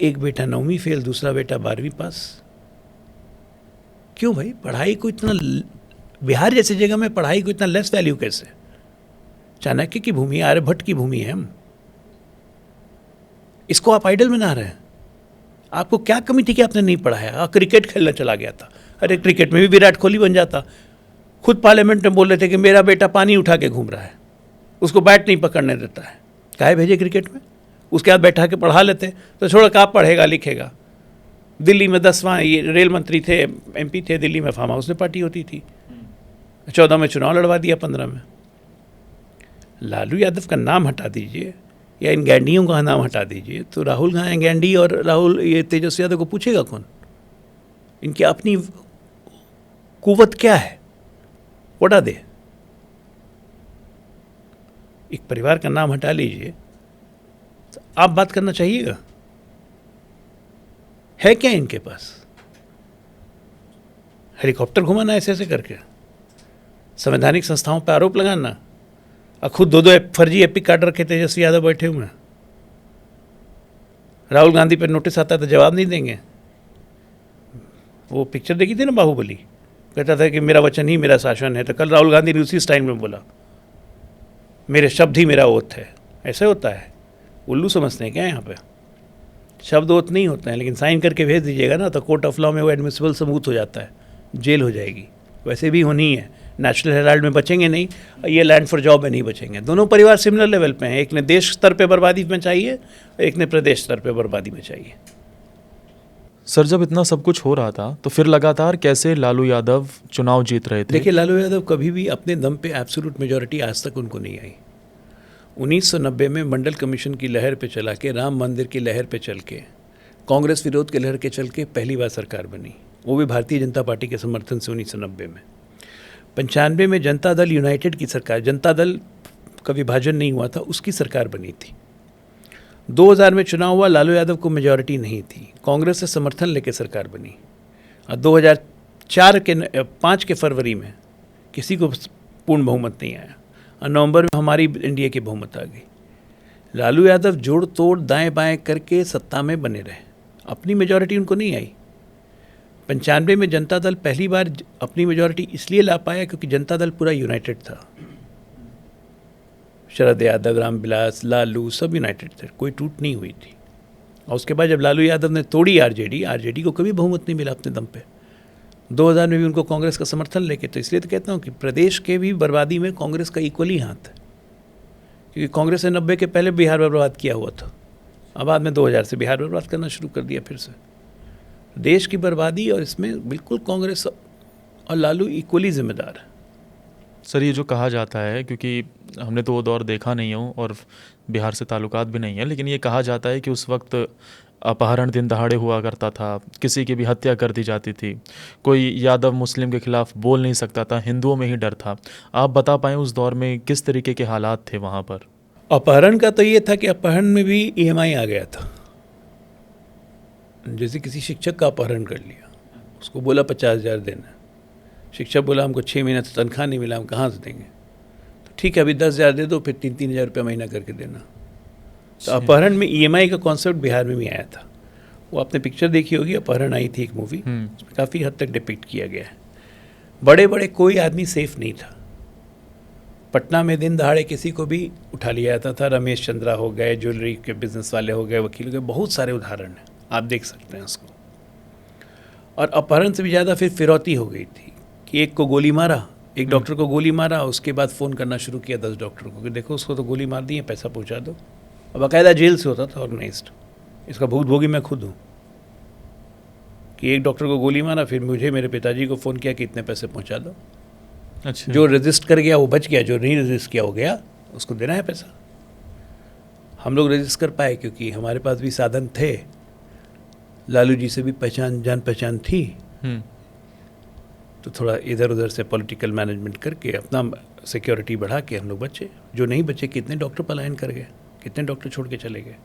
एक बेटा 9वीं फेल, दूसरा बेटा 12वीं पास। क्यों भाई? पढ़ाई को इतना, बिहार जैसी जगह में पढ़ाई को इतना लेस वैल्यू कैसे? चाणक्य की भूमि, आर्यभट्ट की भूमि है हम। इसको आप आइडल बना रहे हैं। आपको क्या कमी थी कि आपने नहीं पढ़ाया? क्रिकेट खेलना चला गया था। अरे क्रिकेट में भी विराट कोहली बन जाता। खुद पार्लियामेंट में बोल रहे थे कि मेरा बेटा पानी उठा के घूम रहा है, उसको बैट नहीं पकड़ने देता है, काहे भेजे क्रिकेट में? उसके बाद बैठा के पढ़ा लेते तो छोड़, कहाँ पढ़ेगा लिखेगा। दिल्ली में 10वां ये रेल मंत्री थे, MP थे, दिल्ली में फार्म हाउस में पार्टी होती थी। 14 में चुनाव लड़वा दिया, 15 में। लालू यादव का नाम हटा दीजिए या इन गैंडियों का नाम हटा दीजिए तो राहुल गांधी गैंडी और राहुल ये तेजस्वी यादव को पूछेगा कौन? इनकी अपनी कुव्वत क्या है? What are they? एक परिवार का नाम हटा लीजिए तो आप बात करना चाहिएगा। है क्या इनके पास? हेलीकॉप्टर घुमाना ऐसे ऐसे करके, संवैधानिक संस्थाओं पर आरोप लगाना, और खुद 2 फर्जी एपिक काट रखे तेजस्वी यादव बैठे हुए हैं। राहुल गांधी पर नोटिस आता है तो जवाब नहीं देंगे। वो पिक्चर देखी थी ना बाहुबली, कहता था कि मेरा वचन ही मेरा शासन है, तो कल राहुल गांधी ने उसी स्टाइल में बोला मेरे शब्द ही मेरा ओथ है। ऐसे होता है? उल्लू समझते हैं क्या यहाँ पे? शब्द ओथ नहीं होते हैं, लेकिन साइन करके भेज दीजिएगा ना तो कोर्ट ऑफ लॉ में वो एडमिसिबल सबूत हो जाता है, जेल हो जाएगी। वैसे भी होनी है। नेशनल हेराल्ड में बचेंगे नहीं, ये लैंड फॉर जॉब में नहीं बचेंगे। दोनों परिवार सिमिलर लेवल पे हैं। एक ने देश स्तर पे बर्बादी मचाई है, एक ने प्रदेश स्तर पे बर्बादी मचाई है। सर, जब इतना सब कुछ हो रहा था तो फिर लगातार कैसे लालू यादव चुनाव जीत रहे थे? देखिए, लालू यादव कभी भी अपने दम पे एब्सोल्यूट मेजॉरिटी आज तक उनको नहीं आई। 1990 में मंडल कमीशन की लहर पे चला के, राम मंदिर की लहर पे चल के, कांग्रेस विरोध के लहर के चल के पहली बार सरकार बनी, वो भी भारतीय जनता पार्टी के समर्थन से 1990 में। 95 में जनता दल यूनाइटेड की सरकार, जनता दल का विभाजन नहीं हुआ था, उसकी सरकार बनी थी। 2000 में चुनाव हुआ, लालू यादव को मेजॉरिटी नहीं थी, कांग्रेस से समर्थन लेकर सरकार बनी। और 5 के फरवरी में किसी को पूर्ण बहुमत नहीं आया, और नवंबर में हमारी एनडीए की बहुमत आ गई। लालू यादव जोड़ तोड़ दाएं बाएं करके सत्ता में बने रहे, अपनी मेजॉरिटी उनको नहीं आई। 95 में जनता दल पहली बार अपनी मेजॉरिटी इसलिए ला पाया क्योंकि जनता दल पूरा यूनाइटेड था। शरद यादव, रामविलास, लालू सब यूनाइटेड थे, कोई टूट नहीं हुई थी। और उसके बाद जब लालू यादव ने तोड़ी आरजेडी को कभी बहुमत नहीं मिला अपने दम पे। 2000 में भी उनको कांग्रेस का समर्थन लेके, तो इसलिए तो कहता हूँ कि प्रदेश के भी बर्बादी में कांग्रेस का इक्वली हाथ है, क्योंकि कांग्रेस ने 90 के पहले बिहार बर्बाद किया हुआ था, अब बाद में 2000 से बिहार बर्बाद करना शुरू कर दिया फिर से। देश की बर्बादी और इसमें बिल्कुल कांग्रेस और लालू इक्वली जिम्मेदार है। सर, ये जो कहा जाता है, क्योंकि हमने तो वो दौर देखा नहीं हो और बिहार से ताल्लुकात भी नहीं है, लेकिन ये कहा जाता है कि उस वक्त अपहरण दिन दहाड़े हुआ करता था, किसी की भी हत्या कर दी जाती थी, कोई यादव मुस्लिम के खिलाफ बोल नहीं सकता था, हिंदुओं में ही डर था। आप बता पाएँ उस दौर में किस तरीके के हालात थे वहाँ पर? अपहरण का तो ये था कि अपहरण में भी ईएमआई आ गया था। जैसे किसी शिक्षक का अपहरण कर लिया, उसको बोला 50,000 देना, शिक्षक बोला हमको 6 महीने तो तनख्वाह नहीं मिला, हम कहाँ से देंगे, तो ठीक है अभी 10,000 दे दो, फिर 3-3 हज़ार रुपये महीना करके देना। तो अपहरण में ईएमआई का कॉन्सेप्ट बिहार में भी आया था। वो आपने पिक्चर देखी होगी, अपहरण आई थी एक मूवी, उसमें काफ़ी हद तक डिपिक्ट किया गया है। बड़े बड़े कोई आदमी सेफ नहीं था। पटना में दिन दहाड़े किसी को भी उठा लिया जाता था, रमेश चंद्रा हो गए, ज्वेलरी के बिजनेस वाले हो गए, वकील हो गए, बहुत सारे उदाहरण हैं, आप देख सकते हैं उसको। और अपहरण से भी ज़्यादा फिर फिरौती हो गई थी कि एक को गोली मारा, एक डॉक्टर को गोली मारा, उसके बाद फ़ोन करना शुरू किया 10 डॉक्टर को कि देखो उसको तो गोली मार दी है, पैसा पहुंचा दो। अब बाकायदा जेल से होता था ऑर्गेनाइज्ड, इसका भुगतभोगी मैं खुद हूँ कि एक डॉक्टर को गोली मारा, फिर मुझे मेरे पिताजी को फ़ोन किया कि इतने पैसे पहुँचा दो। अच्छा। जो रजिस्ट कर गया वो बच गया, जो नहीं रजिस्ट किया हो गया, उसको देना है पैसा। हम लोग रजिस्ट कर पाए क्योंकि हमारे पास भी साधन थे, लालू जी से भी जान पहचान थी, तो थोड़ा इधर उधर से पॉलिटिकल मैनेजमेंट करके अपना सिक्योरिटी बढ़ा के हम लोग बचे। जो नहीं बचे, कितने डॉक्टर पलायन कर गए, कितने डॉक्टर छोड़ के चले गए।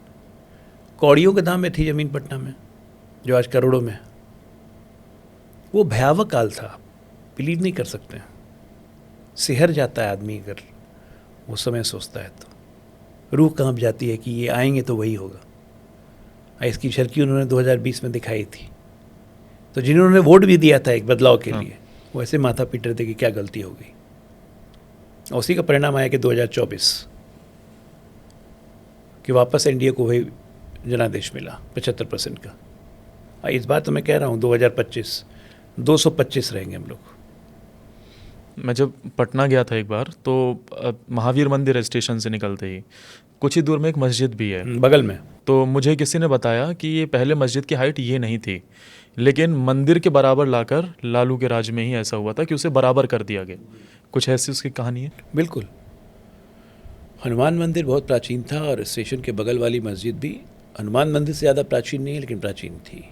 कौड़ियों के दाम में थी ज़मीन पटना में, जो आज करोड़ों में। वो भयावह काल था, बिलीव नहीं कर सकते। सिहर जाता है आदमी अगर वो समय सोचता है, तो रूह कांप जाती है कि ये आएंगे तो वही होगा। इसकी झलकी उन्होंने 2020 में दिखाई थी। तो जिन्होंने वोट भी दिया था एक बदलाव के लिए, वो ऐसे माथा पीट रहे थे कि क्या गलती हो गई। और उसी का परिणाम आया कि 2024 कि वापस एनडीए को वही जनादेश मिला 75% का। इस बार तो मैं कह रहा हूँ 2025 225 रहेंगे हम लोग। मैं जब पटना गया था एक बार, तो महावीर मंदिर स्टेशन से निकलते ही कुछ ही दूर में एक मस्जिद भी है बगल में। तो मुझे किसी ने बताया कि ये पहले मस्जिद की हाइट ये नहीं थी, लेकिन मंदिर के बराबर लाकर लालू के राज में ही ऐसा हुआ था कि उसे बराबर कर दिया गया। कुछ ऐसी उसकी कहानी है? बिल्कुल। हनुमान मंदिर बहुत प्राचीन था और स्टेशन के बगल वाली मस्जिद भी हनुमान मंदिर से ज़्यादा प्राचीन नहीं है, लेकिन प्राचीन थी।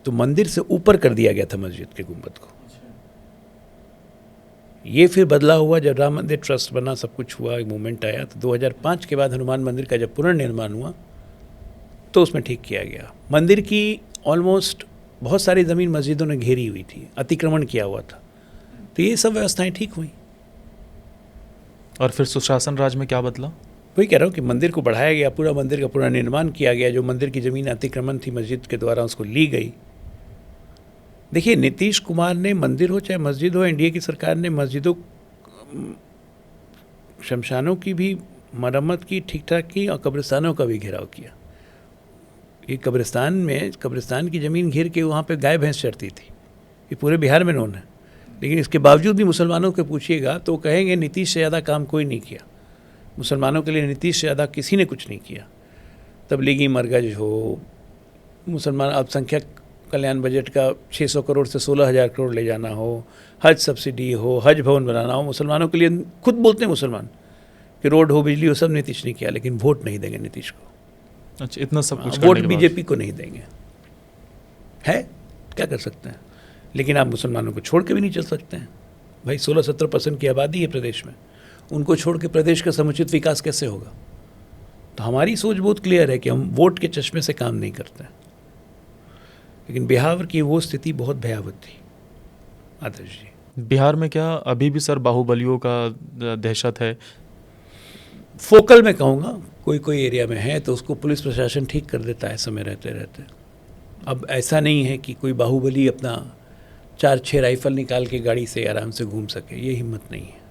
तो मंदिर से ऊपर कर दिया गया था मस्जिद के गुंबद को। ये फिर बदला हुआ जब राम मंदिर ट्रस्ट बना, सब कुछ हुआ, एक मूवमेंट आया, तो 2005 के बाद हनुमान मंदिर का जब पुनर्निर्माण हुआ तो उसमें ठीक किया गया। मंदिर की ऑलमोस्ट बहुत सारी ज़मीन मस्जिदों ने घेरी हुई थी, अतिक्रमण किया हुआ था, तो ये सब व्यवस्थाएं ठीक हुई। और फिर सुशासन राज में क्या बदला? वही कह रहा हूँ कि मंदिर को बढ़ाया गया, पूरा मंदिर का पुनर्निर्माण किया गया। जो मंदिर की ज़मीन अतिक्रमण थी मस्जिद के द्वारा, उसको ली गई। देखिए, नीतीश कुमार ने, मंदिर हो चाहे मस्जिद हो, एनडीए की सरकार ने मस्जिदों, शमशानों की भी मरम्मत की, ठीक ठाक की, और कब्रिस्तानों का भी घेराव किया। ये कब्रिस्तान में, कब्रिस्तान की ज़मीन घेर के वहाँ पे गाय भैंस चरती थी, ये पूरे बिहार में नोन है। लेकिन इसके बावजूद भी मुसलमानों को पूछिएगा तो कहेंगे नीतीश से ज़्यादा काम कोई नहीं किया। मुसलमानों के लिए नीतीश से ज़्यादा किसी ने कुछ नहीं किया। तबलीगी मरकज़ हो, मुसलमान अल्पसंख्यक कल्याण बजट का 600 करोड़ से 16,000 करोड़ ले जाना हो, हज सब्सिडी हो, हज भवन बनाना हो, मुसलमानों के लिए खुद बोलते हैं मुसलमान कि रोड हो, बिजली हो, सब नीतीश ने किया। लेकिन वोट नहीं देंगे नीतीश को। अच्छा, इतना सब कुछ करने वोट के बाद। बीजेपी को नहीं देंगे, है क्या कर सकते हैं। लेकिन आप मुसलमानों को छोड़ के भी नहीं चल सकते हैं भाई। 16-17% की आबादी है प्रदेश में, उनको छोड़ के प्रदेश का समुचित विकास कैसे होगा। तो हमारी सोच बहुत क्लियर है कि हम वोट के चश्मे से काम नहीं करते हैं। लेकिन बिहार की वो स्थिति बहुत भयावह थी आदर्श जी। बिहार में क्या अभी भी सर बाहुबलियों का दहशत है? फोकल में कहूँगा, कोई कोई एरिया में है तो उसको पुलिस प्रशासन ठीक कर देता है समय रहते रहते। अब ऐसा नहीं है कि कोई बाहुबली अपना 4-6 राइफल निकाल के गाड़ी से आराम से घूम सके, ये हिम्मत नहीं है।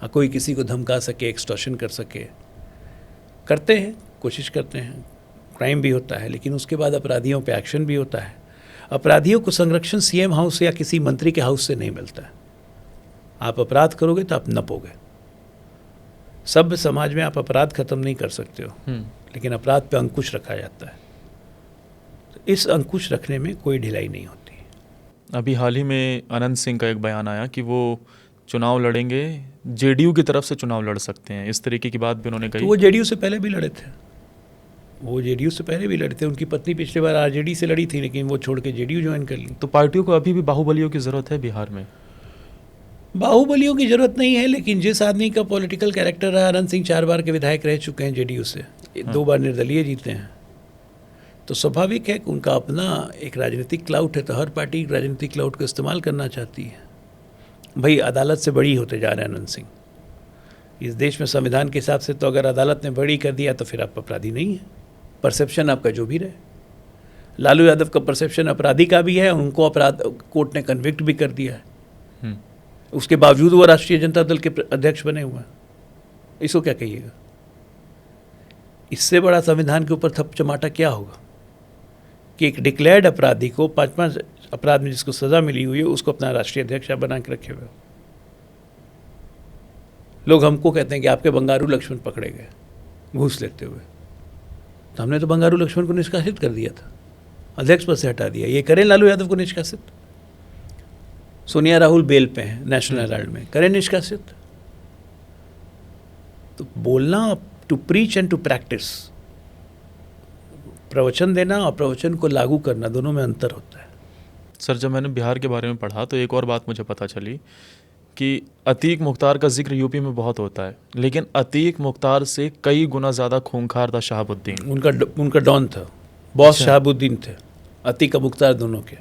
हाँ, कोई किसी को धमका सके, एक्सटॉर्शन कर सके, करते हैं, कोशिश करते हैं, क्राइम भी होता है, लेकिन उसके बाद अपराधियों पे एक्शन भी होता है। अपराधियों को संरक्षण सीएम हाउस या किसी मंत्री के हाउस से नहीं मिलता है। आप अपराध करोगे तो आप नपोगे। सभ्य समाज में आप अपराध खत्म नहीं कर सकते हो, लेकिन अपराध पे अंकुश रखा जाता है। तो इस अंकुश रखने में कोई ढिलाई नहीं होती। अभी हाल ही में अनंत सिंह का एक बयान आया कि वो चुनाव लड़ेंगे, जेडीयू की तरफ से चुनाव लड़ सकते हैं, इस तरीके की बात भी उन्होंने तो कही। वो जेडीयू से पहले भी लड़े थे, उनकी पत्नी पिछले बार आरजेडी से लड़ी थी, लेकिन वो छोड़ के जेडीयू ज्वाइन कर ली। तो पार्टियों को अभी भी बाहुबलियों की ज़रूरत है बिहार में? बाहुबलियों की जरूरत नहीं है, लेकिन जिस आदमी का पॉलिटिकल कैरेक्टर रहा, अनंत सिंह 4 बार के विधायक रह चुके हैं जेडीयू से, 2 बार निर्दलीय जीते हैं, तो स्वाभाविक है कि उनका अपना एक राजनीतिक क्लाउट है। तो हर पार्टी राजनीतिक क्लाउट को इस्तेमाल करना चाहती है। भाई अदालत से बड़ी होते जा रहे हैं अनंत सिंह इस देश में। संविधान के हिसाब से तो अगर अदालत ने बड़ी कर दिया तो फिर आप अपराधी नहीं है, परसेप्शन आपका जो भी रहे। लालू यादव का परसेप्शन अपराधी का भी है, उनको अपराध कोर्ट ने कन्विक्ट भी कर दिया है, उसके बावजूद वो राष्ट्रीय जनता दल के अध्यक्ष बने हुए हैं। इसको क्या कहिएगा? इससे बड़ा संविधान के ऊपर थप चमाटा क्या होगा कि एक डिक्लेयर्ड अपराधी को 5 अपराध में जिसको सजा मिली हुई है उसको अपना राष्ट्रीय अध्यक्ष बना के रखे हुए। लोग हमको कहते हैं कि आपके बंगारू लक्ष्मण पकड़े गए घूस लेते हुए, तो हमने तो बंगारू लक्ष्मण को निष्कासित कर दिया था, अध्यक्ष पद से हटा दिया। ये करें लालू यादव को निष्कासित, सोनिया राहुल बेल पे हैं नेशनल हेराल्ड में, करें निष्कासित। तो बोलना, to preach and to practise, प्रवचन देना और प्रवचन को लागू करना, दोनों में अंतर होता है। सर, जब मैंने बिहार के बारे में पढ़ा तो एक और बात मुझे पता चली कि अतीक मुख्तार का जिक्र यूपी में बहुत होता है, लेकिन अतीक मुख्तार से कई गुना ज़्यादा खूंखार था शहाबुद्दीन। उनका डॉन था, बॉस शहाबुद्दीन थे, अतीक और मुख्तार दोनों के।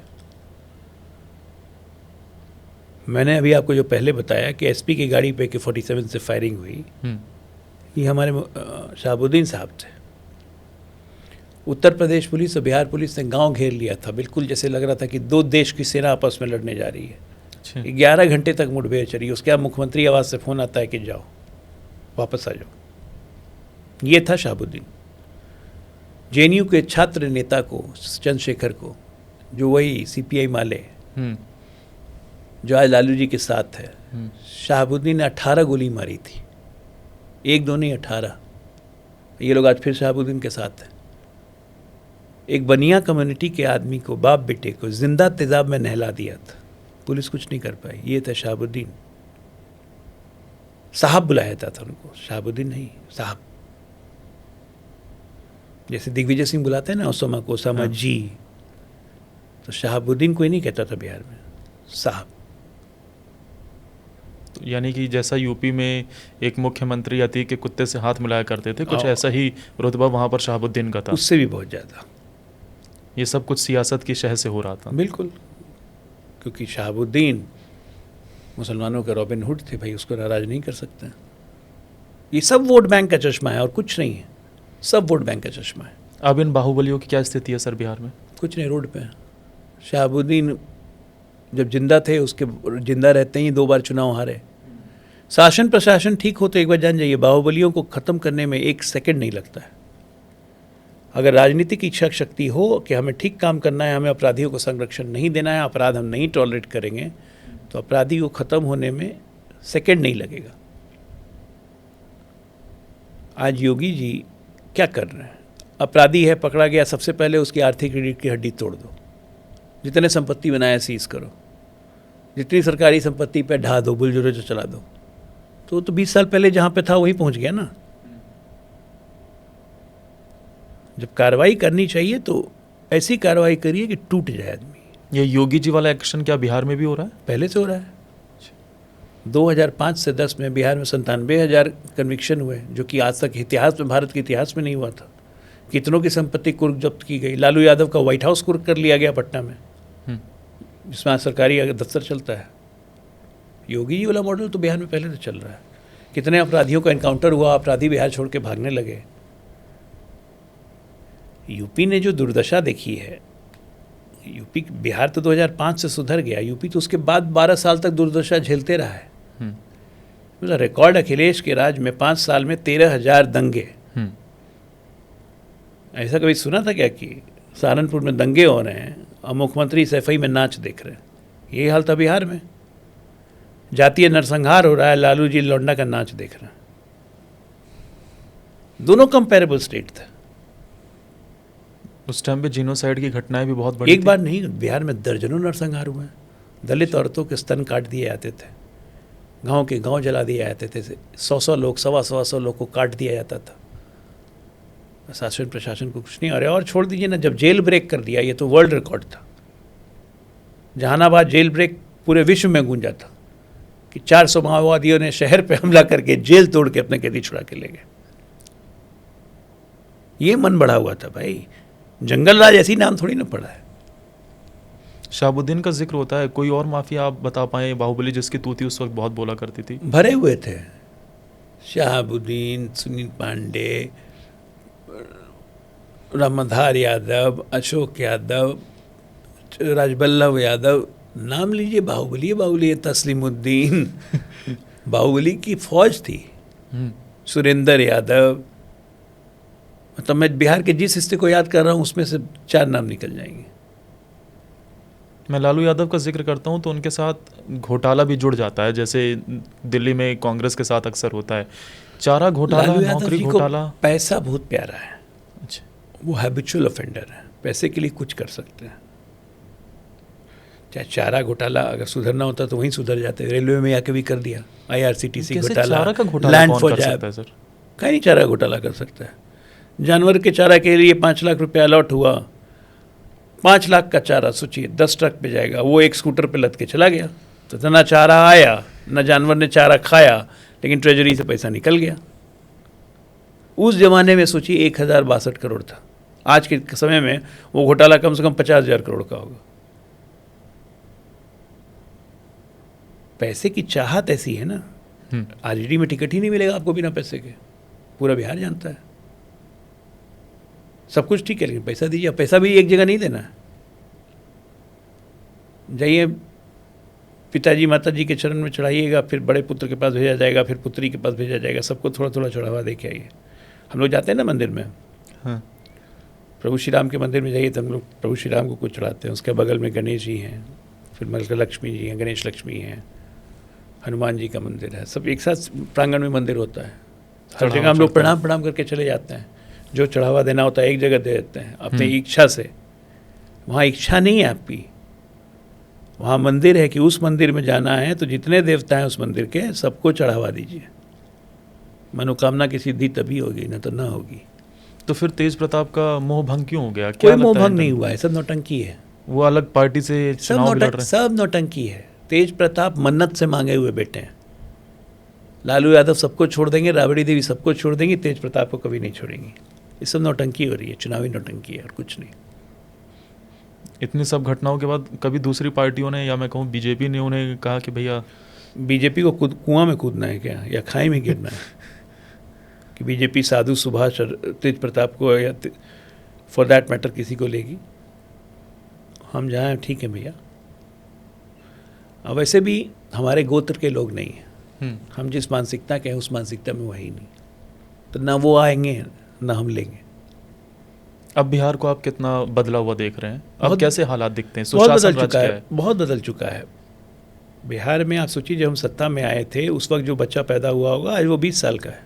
मैंने अभी आपको जो पहले बताया कि एसपी की गाड़ी पे AK-47 से फायरिंग हुई, ये हमारे शहाबुद्दीन साहब थे। उत्तर प्रदेश पुलिस और बिहार पुलिस ने गांव घेर लिया था, बिल्कुल जैसे लग रहा था कि 2 देश की सेना आपस में लड़ने जा रही है। 11 घंटे तक मुठभेड़ चली। उसके बाद मुख्यमंत्री आवाज़ से फ़ोन आता है कि जाओ, वापस आ जाओ। ये था शहाबुद्दीन। जेएनयू के छात्र नेता को, चंद्रशेखर को, जो वही CPI माले जो आज लालू जी के साथ है, शहाबुद्दीन ने 18 गोली मारी थी, 1-2 नहीं 18। ये लोग आज फिर शहाबुद्दीन के साथ हैं। एक बनिया कम्युनिटी के आदमी को, बाप बेटे को जिंदा तेजाब में नहला दिया था, पुलिस कुछ नहीं कर पाई। ये था शहाबुद्दीन। साहब बुलाया जाता था उनको, शहाबुद्दीन नहीं, साहब। जैसे दिग्विजय सिंह बुलाते हैं ना ओसामा को, ओसामा जी, तो शहाबुद्दीन कोई नहीं कहता था बिहार में, साहब। तो यानी कि जैसा यूपी में एक मुख्यमंत्री अतीक के कुत्ते से हाथ मिलाया करते थे, कुछ ऐसा ही रुतबा वहाँ पर शहाबुद्दीन का था। उससे भी बहुत ज़्यादा। ये सब कुछ सियासत की शह से हो रहा था। बिल्कुल, क्योंकि शहाबुद्दीन मुसलमानों के रॉबिन हुड थे भाई, उसको नाराज नहीं कर सकते। ये सब वोट बैंक का चश्मा है और कुछ नहीं है, सब वोट बैंक का चश्मा है। अब इन बाहुबलियों की क्या स्थिति है सर बिहार में? कुछ नहीं, रोड पे है। शहाबुद्दीन जब जिंदा थे, उसके जिंदा रहते ही 2 बार चुनाव हारे। शासन प्रशासन ठीक हो तो एक बार जान जाइए, बाहुबलियों को ख़त्म करने में 1 सेकंड नहीं लगता है। अगर राजनीतिक इच्छा शक्ति हो कि हमें ठीक काम करना है, हमें अपराधियों को संरक्षण नहीं देना है, अपराध हम नहीं टॉलरेट करेंगे, तो अपराधी को ख़त्म होने में सेकंड नहीं लगेगा। आज योगी जी क्या कर रहे हैं? अपराधी है, पकड़ा गया, सबसे पहले उसकी आर्थिक रीढ़ की हड्डी तोड़ दो, जितने संपत्ति बनाया सीज करो, जितनी सरकारी संपत्ति पे ढा दो, बुलडोजर चला दो। तो 20 साल पहले जहाँ पे था वही पहुँच गया ना। जब कार्रवाई करनी चाहिए तो ऐसी कार्रवाई करिए कि टूट जाए आदमी। ये योगी जी वाला एक्शन क्या बिहार में भी हो रहा है? पहले से हो रहा है। 2005 से 10 में बिहार में 97,000 कन्विक्शन हुए, जो कि आज तक इतिहास में, भारत के इतिहास में नहीं हुआ था। कितनों की संपत्ति कुर्क जब्त की गई। लालू यादव का व्हाइट हाउस कुर्क कर लिया गया पटना में, जिसमें आज सरकारी दफ्तर चलता है। योगी जी वाला मॉडल तो बिहार में पहले से चल रहा है। कितने अपराधियों का एनकाउंटर हुआ, अपराधी बिहार छोड़ के भागने लगे। यूपी ने जो दुर्दशा देखी है, यूपी, बिहार तो 2005 से सुधर गया, यूपी तो उसके बाद 12 साल तक दुर्दशा झेलते रहा है। मतलब रिकॉर्ड अखिलेश के राज में 5 साल में 13,000 दंगे। ऐसा कभी सुना था क्या कि सहारनपुर में दंगे हो रहे हैं और मुख्यमंत्री सैफई में नाच देख रहे हैं? यही हाल था बिहार में। जातीय नरसंहार हो रहा है, लालू जी लौंडा का नाच देख रहे हैं। दोनों कंपेरेबल स्टेट था। उस टाइम पे जीनोसाइड की घटनाएं भी बहुत बड़ी एक बार नहीं, बिहार में दर्जनों नरसंहार हुए हैं। दलित औरतों के स्तन काट दिए जाते थे, गांव के गांव जला दिए जाते थे, 100 लोग, 125 लोग को काट दिया जाता था। शासन प्रशासन को कुछ नहीं। अरे और छोड़ दीजिए ना, जब जेल ब्रेक कर दिया, ये तो वर्ल्ड रिकॉर्ड था। जहानाबाद जेल ब्रेक पूरे विश्व में गूंजा था कि 400 माओवादियों ने शहर पे हमला करके जेल तोड़ के अपने कैदी छुड़ा के ले गए। ये मन बढ़ा हुआ था भाई। जंगल राज ऐसी नाम थोड़ी ना पड़ा है। शहाबुद्दीन का जिक्र होता है, कोई और माफिया आप बता पाए बाहुबली जिसकी तूती उस वक्त बहुत बोला करती थी? भरे हुए थे। शहाबुद्दीन, सुनील पांडे, रामधार यादव, अशोक यादव, राजबल्लभ यादव, नाम लीजिए। बाहुबली बाहुबली, तस्लीमुद्दीन बाहुबली की फौज थी। सुरेंद्र यादव। मतलब मैं बिहार के जिस हिस्से को याद कर रहा हूँ उसमें से 4 नाम निकल जाएंगे। मैं लालू यादव का जिक्र करता हूँ तो उनके साथ घोटाला भी जुड़ जाता है, जैसे दिल्ली में कांग्रेस के साथ अक्सर होता है। चारा घोटाला, नौकरी घोटाला। पैसा बहुत प्यारा है। अच्छा, वो हैबिचुअल ऑफेंडर है, पैसे के लिए कुछ कर सकते हैं। चाहे चारा घोटाला अगर सुधरना होता तो वहीं सुधर जाते। रेलवे में आके भी कर दिया, IRCTC घोटाला, चारा का घोटाला लैंड कौन फॉर कर जैब। सकता है सर? कहीं नहीं चारा घोटाला कर सकता है। जानवर के चारा के लिए 5 लाख रुपया अलॉट हुआ। 5 लाख का चारा सोचिए 10 ट्रक पे जाएगा, वो एक स्कूटर पे लद के चला गया। तो ना चारा आया, ना जानवर ने चारा खाया, लेकिन ट्रेजरी से पैसा निकल गया। उस जमाने में सोचिए 1062 करोड़ था। आज के समय में वो घोटाला कम से कम 50,000 करोड़ का होगा। पैसे की चाहत ऐसी है ना, RJD में टिकट ही नहीं मिलेगा आपको बिना पैसे के। पूरा बिहार जानता है। सब कुछ ठीक है, लेकिन पैसा दीजिए। पैसा भी एक जगह नहीं देना है। जाइए पिताजी माताजी के चरण में चढ़ाइएगा, फिर बड़े पुत्र के पास भेजा जाएगा, फिर पुत्री के पास भेजा जाएगा। सबको थोड़ा थोड़ा चढ़ावा दे के आइए। हम लोग जाते हैं ना मंदिर में, हाँ। प्रभु श्री राम के मंदिर में जाइए तो हम लोग प्रभु श्री राम को कुछ चढ़ाते हैं। उसके बगल में गणेश जी हैं, फिर मलका लक्ष्मी जी हैं, गणेश लक्ष्मी हैं, हनुमान जी का मंदिर है। सब एक साथ प्रांगण में मंदिर होता है। हर जगह हम लोग प्रणाम करके चले जाते हैं। जो चढ़ावा देना होता है एक जगह दे देते हैं अपनी इच्छा से। वहाँ इच्छा नहीं है आपकी, वहाँ मंदिर है कि उस मंदिर में जाना है तो जितने देवता हैं उस मंदिर के सबको चढ़ावा दीजिए। मनोकामना की सिद्धि तभी होगी, ना तो ना होगी। तो फिर तेज प्रताप का मोह भंग क्यों हो गया? कोई मोह भंग नहीं हुआ है, सब नौटंकी है। वो अलग पार्टी से चुनाव लड़ रहे हैं। सब नौटंकी है। तेज प्रताप मन्नत से मांगे हुए बेटे हैं। लालू यादव सबको छोड़ देंगे, राबड़ी देवी सबको छोड़ देंगी, तेज प्रताप को कभी नहीं छोड़ेंगी। ये सब नौटंकी हो रही है, चुनावी नौटंकी है और कुछ नहीं। इतनी सब घटनाओं के बाद कभी दूसरी पार्टियों ने, या मैं कहूँ बीजेपी ने, उन्हें कहा कि भैया बीजेपी को कुआं में कूदना है क्या, या खाई में गिरना है? कि बीजेपी साधु सुभाष और तेज प्रताप को या फॉर दैट मैटर किसी को लेगी? हम जहाँ ठीक है भैया। अब वैसे भी हमारे गोत्र के लोग नहीं हैं। हम जिस मानसिकता के हैं उस मानसिकता में वही नहीं, तो ना वो आएंगे ना हम लेंगे। अब बिहार को आप कितना बदला हुआ देख रहे हैं? अब कैसे हालात दिखते हैं? बहुत बदल चुका है, बहुत बदल चुका है बिहार में। आप सोचिए जब हम सत्ता में आए थे उस वक्त जो बच्चा पैदा हुआ होगा आज वो 20 साल का है।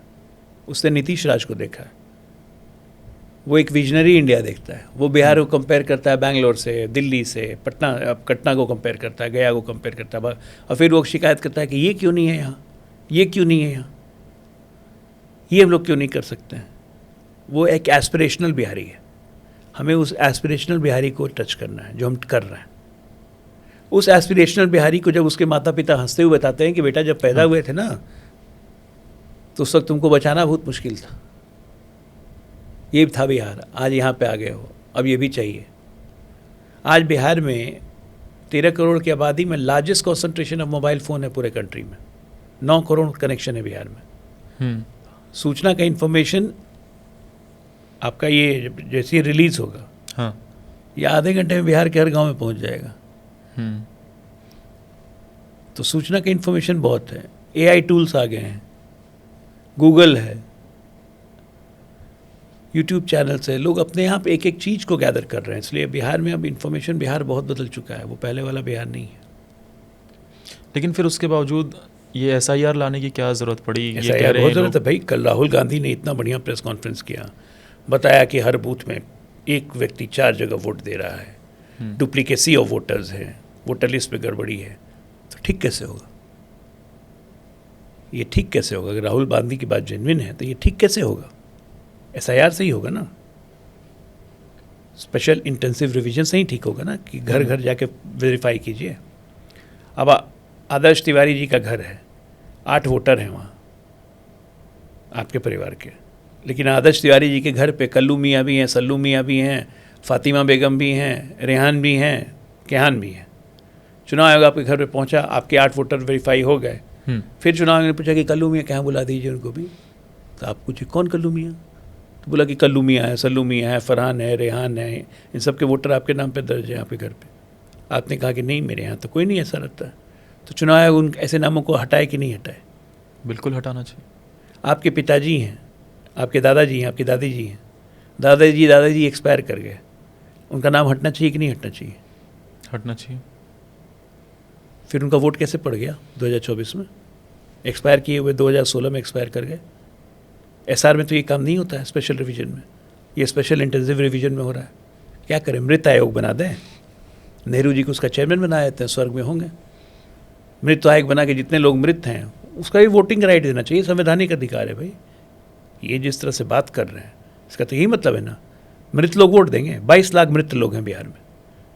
उसने नीतीश राज को देखा है। वो एक विजनरी इंडिया देखता है। वो बिहार को कंपेयर करता है बेंगलोर से, दिल्ली से, पटना को कंपेयर करता है, गया को कंपेयर करता है, और फिर वो शिकायत करता है कि ये क्यों नहीं है यहाँ, ये क्यों नहीं है यहाँ, ये हम लोग क्यों नहीं कर सकते हैं। वो एक एस्पिरेशनल बिहारी है। हमें उस एस्पिरेशनल बिहारी को टच करना है जो हम कर रहे हैं। उस एस्पिरेशनल बिहारी को जब उसके माता पिता हंसते हुए बताते हैं कि बेटा जब पैदा हुए थे ना तो उस वक्त तुमको बचाना बहुत मुश्किल था, ये था बिहार, आज यहाँ पे आ गए हो, अब ये भी चाहिए। आज बिहार में 13 करोड़ की आबादी में largest concentration of mobile phone है पूरे कंट्री में। 9 करोड़ कनेक्शन है बिहार में। सूचना का इन्फॉर्मेशन आपका ये जैसे रिलीज होगा, हाँ, ये आधे घंटे में बिहार के हर गांव में पहुंच जाएगा। तो सूचना का इन्फॉर्मेशन बहुत है। AI टूल्स आ गए हैं, गूगल है, यूट्यूब चैनल्स है, लोग अपने यहाँ पे एक एक चीज़ को गैदर कर रहे हैं। इसलिए बिहार में अब इन्फॉर्मेशन, बिहार बहुत बदल चुका है, वो पहले वाला बिहार नहीं है। लेकिन फिर उसके बावजूद ये SIR लाने की क्या ज़रूरत पड़ी? ये कह SIR रहे बहुत हैं ज़रूरत है भाई। कल राहुल गांधी ने इतना बढ़िया प्रेस कॉन्फ्रेंस किया, बताया कि हर बूथ में एक व्यक्ति 4 जगह वोट दे रहा है, डुप्लीकेसी ऑफ वोटर्स है, वोटर लिस्ट में गड़बड़ी है। तो ठीक कैसे होगा? ये ठीक कैसे होगा? अगर राहुल गांधी की बात जेन्युइन है तो ये ठीक कैसे होगा? SIR से ही होगा ना, स्पेशल इंटेंसिव रिवीजन से ही ठीक होगा ना, कि घर घर जाके वेरीफाई कीजिए। अब आदर्श तिवारी जी का घर है, 8 वोटर हैं वहाँ आपके परिवार के, लेकिन आदर्श तिवारी जी के घर पे कल्लू मियाँ भी हैं, सल्लू मियाँ भी हैं, फातिमा बेगम भी हैं, रेहान भी हैं, केहान भी हैं। चुनाव आयोग आपके घर पे पहुंचा, आपके 8 वोटर वेरीफाई हो गए। फिर चुनाव आयोग ने पूछा कि कल्लू मियाँ कहाँ, बुला दीजिए उनको भी। तो आप पूछे कौन कल्लू मियाँ? तो बोला कि कल्लू मियाँ है, सल्लू मियाँ है, फरहान है, रेहान है, इन सब के वोटर आपके नाम पे दर्ज है आपके घर पे। आपने कहा कि नहीं, मेरे यहाँ तो कोई नहीं ऐसा रहता है। तो चुनाव आयोग उन ऐसे नामों को हटाए कि नहीं हटाए? बिल्कुल हटाना चाहिए। आपके पिताजी हैं, आपके दादाजी हैं, आपकी दादी जी हैं, दादाजी एक्सपायर कर गए, उनका नाम हटना चाहिए कि नहीं हटना चाहिए? हटना चाहिए। फिर उनका वोट कैसे पड़ गया 2024 में? एक्सपायर किए हुए 2016 में एक्सपायर कर गए। SR में तो ये काम नहीं होता है, स्पेशल रिवीजन में। ये स्पेशल इंटेंसिव रिवीजन में हो रहा है। क्या करें, मृत आयोग बना दें? नेहरू जी को उसका चेयरमैन बना देते हैं, स्वर्ग में होंगे। मृत आयोग बना के जितने लोग मृत हैं उसका भी वोटिंग राइट देना चाहिए, संवैधानिक अधिकार है भाई। ये जिस तरह से बात कर रहे हैं इसका तो यही मतलब है ना, मृत लोग वोट देंगे। 22 लाख मृत लोग हैं बिहार में।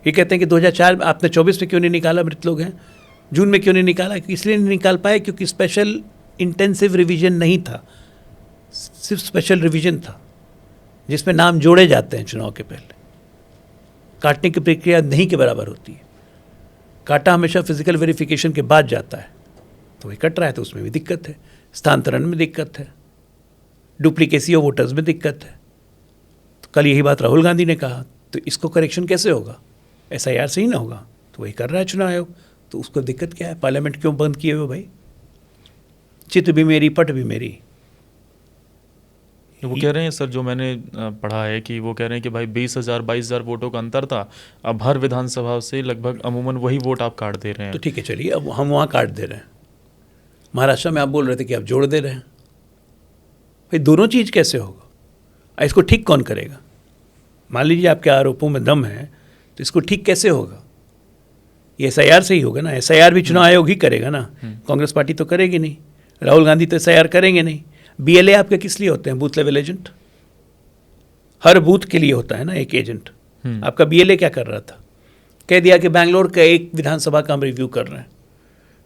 ये कहते हैं कि 2004 आपने 24 में क्यों नहीं निकाला, मृत लोग हैं, जून में क्यों नहीं निकाला? इसलिए नहीं निकाल पाए क्योंकि स्पेशल इंटेंसिव रिवीजन नहीं था, सिर्फ स्पेशल रिवीजन था जिसमें नाम जोड़े जाते हैं चुनाव के पहले। काटने की प्रक्रिया नहीं के बराबर होती है। काटा हमेशा फिजिकल वेरिफिकेशन के बाद जाता है, तो वही कट रहा है, तो उसमें भी दिक्कत है। स्थानांतरण में दिक्कत है, डुप्लीकेसी ऑफ वोटर्स में दिक्कत है। तो कल यही बात राहुल गांधी ने कहा, तो इसको करेक्शन कैसे होगा? SIR से ही ना होगा। तो वही कर रहा है चुनाव आयोग, तो उसको दिक्कत क्या है? पार्लियामेंट क्यों बंद किए हुए भाई? चित भी मेरी, पट भी मेरी। वो कह रहे हैं सर, जो मैंने पढ़ा है कि वो कह रहे हैं कि भाई 20,000 22,000 वोटों का अंतर था, अब हर विधानसभा से लगभग अमूमन वही वोट आप काट दे रहे हैं। तो ठीक है, चलिए अब हम वहाँ काट दे रहे हैं। महाराष्ट्र में आप बोल रहे थे कि आप जोड़ दे रहे हैं। भाई दोनों चीज़ कैसे होगा? इसको ठीक कौन करेगा? मान लीजिए आपके आरोपों में दम है, तो इसको ठीक कैसे होगा? ये SIR से ही होगा ना। SIR भी चुनाव आयोग ही करेगा ना, कांग्रेस पार्टी तो करेगी नहीं, राहुल गांधी तो SIR करेंगे नहीं। BLA आपके किस लिए होते हैं? Booth level agent. हर बूथ के लिए होता है ना एक एजेंट। आपका BLA क्या कर रहा था? कह दिया कि बैंगलोर का एक विधानसभा का हम रिव्यू कर रहे हैं।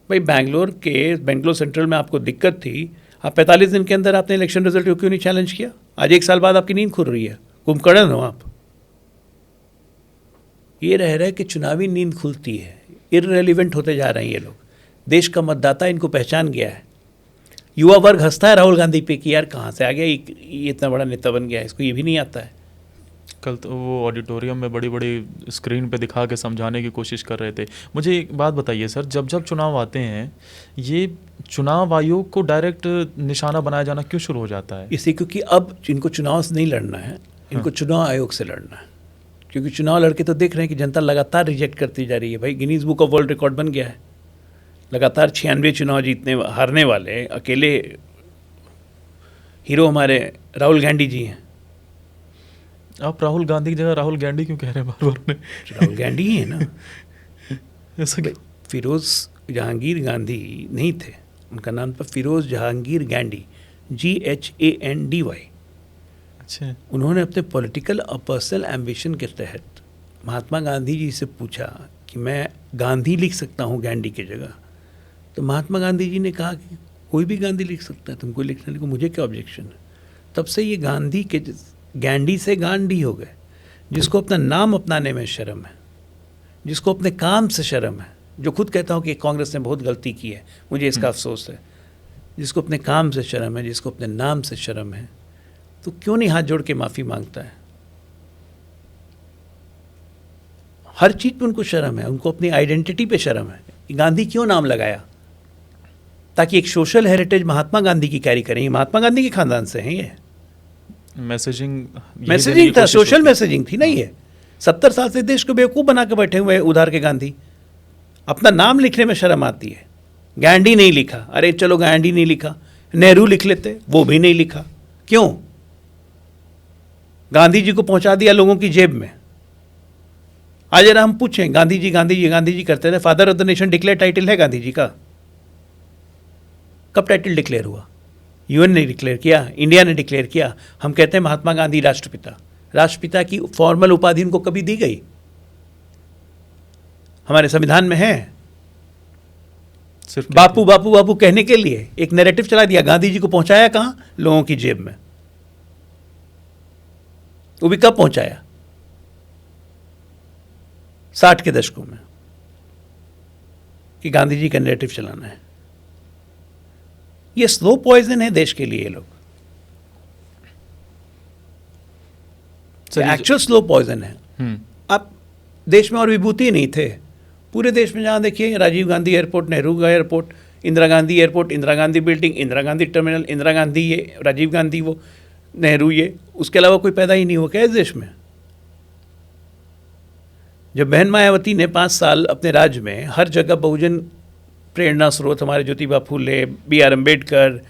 भाई बैंगलोर सेंट्रल में आपको दिक्कत थी, आप 45 दिन के अंदर आपने इलेक्शन रिजल्ट को क्यों नहीं चैलेंज किया? आज 1 साल बाद आपकी नींद खुल रही है, कुंभकर्ण हो आप। ये रह रहा है कि चुनावी नींद खुलती है, इररेलेवेंट होते जा रहे हैं ये लोग। देश का मतदाता इनको पहचान गया है। युवा वर्ग हंसता है राहुल गांधी पे कि यार कहाँ से आ गया ये इतना बड़ा नेता बन गया है, इसको ये भी नहीं आता है। कल तो वो ऑडिटोरियम में बड़ी बड़ी स्क्रीन पे दिखा के समझाने की कोशिश कर रहे थे। मुझे एक बात बताइए सर, जब जब चुनाव आते हैं ये चुनाव आयोग को डायरेक्ट निशाना बनाया जाना क्यों शुरू हो जाता है? इसलिए क्योंकि अब इनको चुनाव से नहीं लड़ना है, इनको चुनाव आयोग से लड़ना है। क्योंकि चुनाव लड़के तो देख रहे हैं कि जनता लगातार रिजेक्ट करती जा रही है। भाई Guinness book of world record बन गया है, लगातार 96 चुनाव हारने वाले अकेले हीरो हमारे राहुल गांधी जी हैं। आप राहुल गांधी की जगह राहुल गांधी क्यों कह रहे हैं बार बार में? राहुल गांधी ही है ना। ऐसा क्या? फिरोज जहांगीर गांधी नहीं थे, उनका नाम था फिरोज जहांगीर गांधी, GHANDY। अच्छा। उन्होंने अपने पॉलिटिकल और पर्सनल एम्बिशन के तहत महात्मा गांधी जी से पूछा कि मैं गांधी लिख सकता हूँ गैंडी की जगह, तो महात्मा गांधी जी ने कहा कि कोई भी गांधी लिख सकता है, तुमको लिखने को मुझे क्या ऑब्जेक्शन है। तब से ये गांधी के गैंडी से गांधी हो गए। जिसको अपना नाम अपनाने में शर्म है, जिसको अपने काम से शर्म है, जो खुद कहता हूँ कि कांग्रेस ने बहुत गलती की है, मुझे इसका अफसोस है, जिसको अपने काम से शर्म है, जिसको अपने नाम से शर्म है, तो क्यों नहीं हाथ जोड़ के माफ़ी मांगता है। हर चीज़ पे उनको शर्म है, उनको अपनी आइडेंटिटी पे शर्म है। गांधी क्यों नाम लगाया? ताकि एक सोशल हेरिटेज महात्मा गांधी की कैरी करें। ये महात्मा गांधी के खानदान से हैं। ये मैसेजिंग था, सोशल मैसेजिंग थी ना। ये 70 साल से देश को बेवकूफ़ बना के बैठे हुए उधार के गांधी। अपना नाम लिखने में शर्म आती है। गांधी नहीं लिखा, अरे चलो गांधी नहीं लिखा, नेहरू लिख लेते, वो भी नहीं लिखा। क्यों? गांधी जी को पहुंचा दिया लोगों की जेब में। आज जरा हम पूछें, गांधी जी गांधी जी गांधी जी करते थे, father of the nation declare title है गांधी जी का? कब टाइटल डिक्लेयर हुआ? यूएन ने डिक्लेयर किया, इंडिया ने डिक्लेयर किया। हम कहते हैं महात्मा गांधी राष्ट्रपिता। राष्ट्रपिता की फॉर्मल उपाधि उनको कभी दी गई? हमारे संविधान में है। सिर्फ बापू बापू बापू कहने के लिए एक नैरेटिव चला दिया। गांधी जी को पहुंचाया कहां? लोगों की जेब में। वो भी कब पहुंचाया? 60 के दशकों में, कि गांधी जी का नैरेटिव चलाना है। ये स्लो पॉइजन है देश के लिए। ये लोग एक्चुअल स्लो पॉइजन है। अब देश में और विभूति नहीं थे। पूरे देश में जहाँ देखिए, Rajiv Gandhi airport, Nehru airport, Indira Gandhi airport, Indira Gandhi building, Indira Gandhi terminal, Indira Gandhi ये, राजीव गांधी वो, नेहरू ये, उसके अलावा कोई पैदा ही नहीं हुआ क्या इस देश में? जब बहन मायावती ने 5 साल अपने राज्य में हर जगह बहुजन प्रेरणा स्रोत, हमारे ज्योतिबा फूले, BR अम्बेडकर,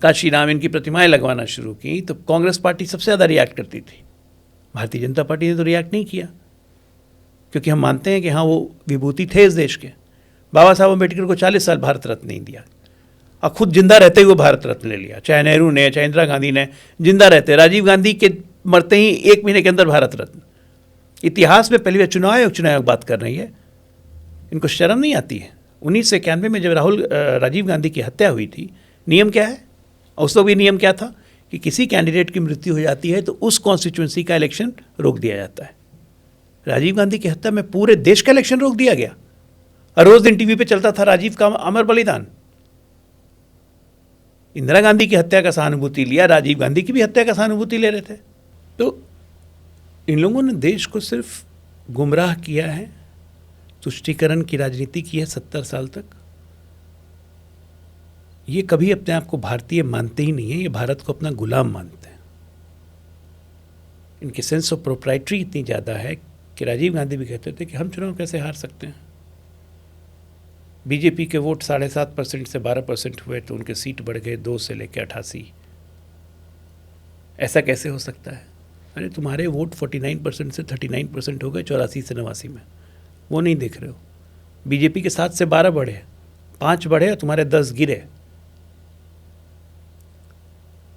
काशीराम, इनकी प्रतिमाएं लगवाना शुरू की, तो कांग्रेस पार्टी सबसे ज़्यादा रिएक्ट करती थी। भारतीय जनता पार्टी ने तो रिएक्ट नहीं किया, क्योंकि हम मानते हैं कि हाँ, वो विभूति थे इस देश के। बाबा साहब अम्बेडकर को 40 साल भारत रत्न नहीं दिया, और खुद जिंदा रहते हुए भारत रत्न ले लिया। चाहे नेहरू ने, चाहे इंदिरा गांधी ने, जिंदा रहते। राजीव गांधी के मरते ही 1 महीने के अंदर भारत रत्न। इतिहास में पहली बार चुनाव आयोग बात कर रही है। इनको शर्म नहीं आती है? 1991 में जब राजीव गांधी की हत्या हुई थी, नियम क्या है? उस वक्त भी नियम क्या था कि किसी कैंडिडेट की मृत्यु हो जाती है तो उस कॉन्स्टिट्यूंसी का इलेक्शन रोक दिया जाता है। राजीव गांधी की हत्या में पूरे देश का इलेक्शन रोक दिया गया, और रोज दिन टीवी पे चलता था राजीव का अमर बलिदान। इंदिरा गांधी की हत्या का सहानुभूति लिया, राजीव गांधी की भी हत्या का सहानुभूति ले रहे थे। तो इन लोगों ने देश को सिर्फ गुमराह किया है, तुष्टीकरण की राजनीति की है 70 साल तक। ये कभी अपने आप को भारतीय मानते ही नहीं है, ये भारत को अपना गुलाम मानते हैं। इनकी सेंस ऑफ प्रोप्राइटरी इतनी ज़्यादा है कि राजीव गांधी भी कहते थे कि हम चुनाव कैसे हार सकते हैं। बीजेपी के वोट 7.5% से 12% हुए, तो उनके सीट बढ़ गए 2 से लेकर 88। ऐसा कैसे हो सकता है? अरे तुम्हारे वोट 49% से 39% हो गए 84 से 89 में, वो नहीं देख रहे हो। बीजेपी के 7 से 12 बढ़े, 5 बढ़े, और तुम्हारे 10 गिरे।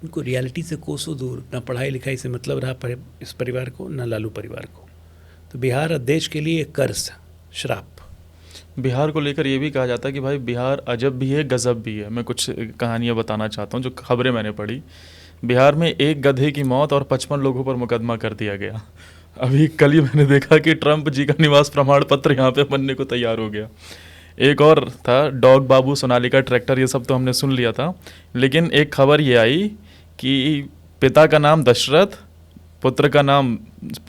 उनको रियलिटी से कोसों दूर। ना पढ़ाई लिखाई से मतलब रहा इस परिवार को, ना लालू परिवार को। तो बिहार और देश के लिए एक कर्ज, श्राप। बिहार को लेकर ये भी कहा जाता है कि भाई बिहार अजब भी है, गजब भी है। मैं कुछ कहानियाँ बताना चाहता हूँ जो खबरें मैंने पढ़ी। बिहार में एक गधे की मौत और 55 लोगों पर मुकदमा कर दिया गया। अभी कल ही मैंने देखा कि ट्रंप जी का निवास प्रमाण पत्र यहाँ पे बनने को तैयार हो गया। एक और था डॉग बाबू, सोनालिका ट्रैक्टर, ये सब तो हमने सुन लिया था। लेकिन एक खबर ये आई कि पिता का नाम दशरथ, पुत्र का नाम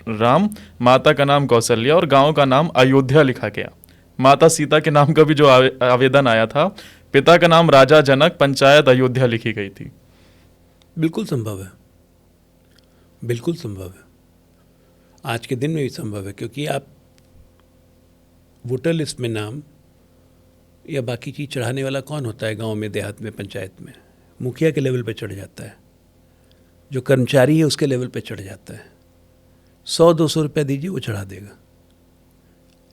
राम, माता का नाम कौशल्या और गांव का नाम अयोध्या लिखा गया। माता सीता के नाम का भी जो आवेदन आया था, पिता का नाम राजा जनक, पंचायत अयोध्या लिखी गई थी। बिल्कुल संभव है, बिल्कुल संभव है। आज के दिन में भी संभव है, क्योंकि आप वोटर लिस्ट में नाम या बाकी चीज़ चढ़ाने वाला कौन होता है? गांव में, देहात में, पंचायत में मुखिया के लेवल पे चढ़ जाता है, जो कर्मचारी है उसके लेवल पे चढ़ जाता है। 100-200 रुपया दीजिए, वो चढ़ा देगा।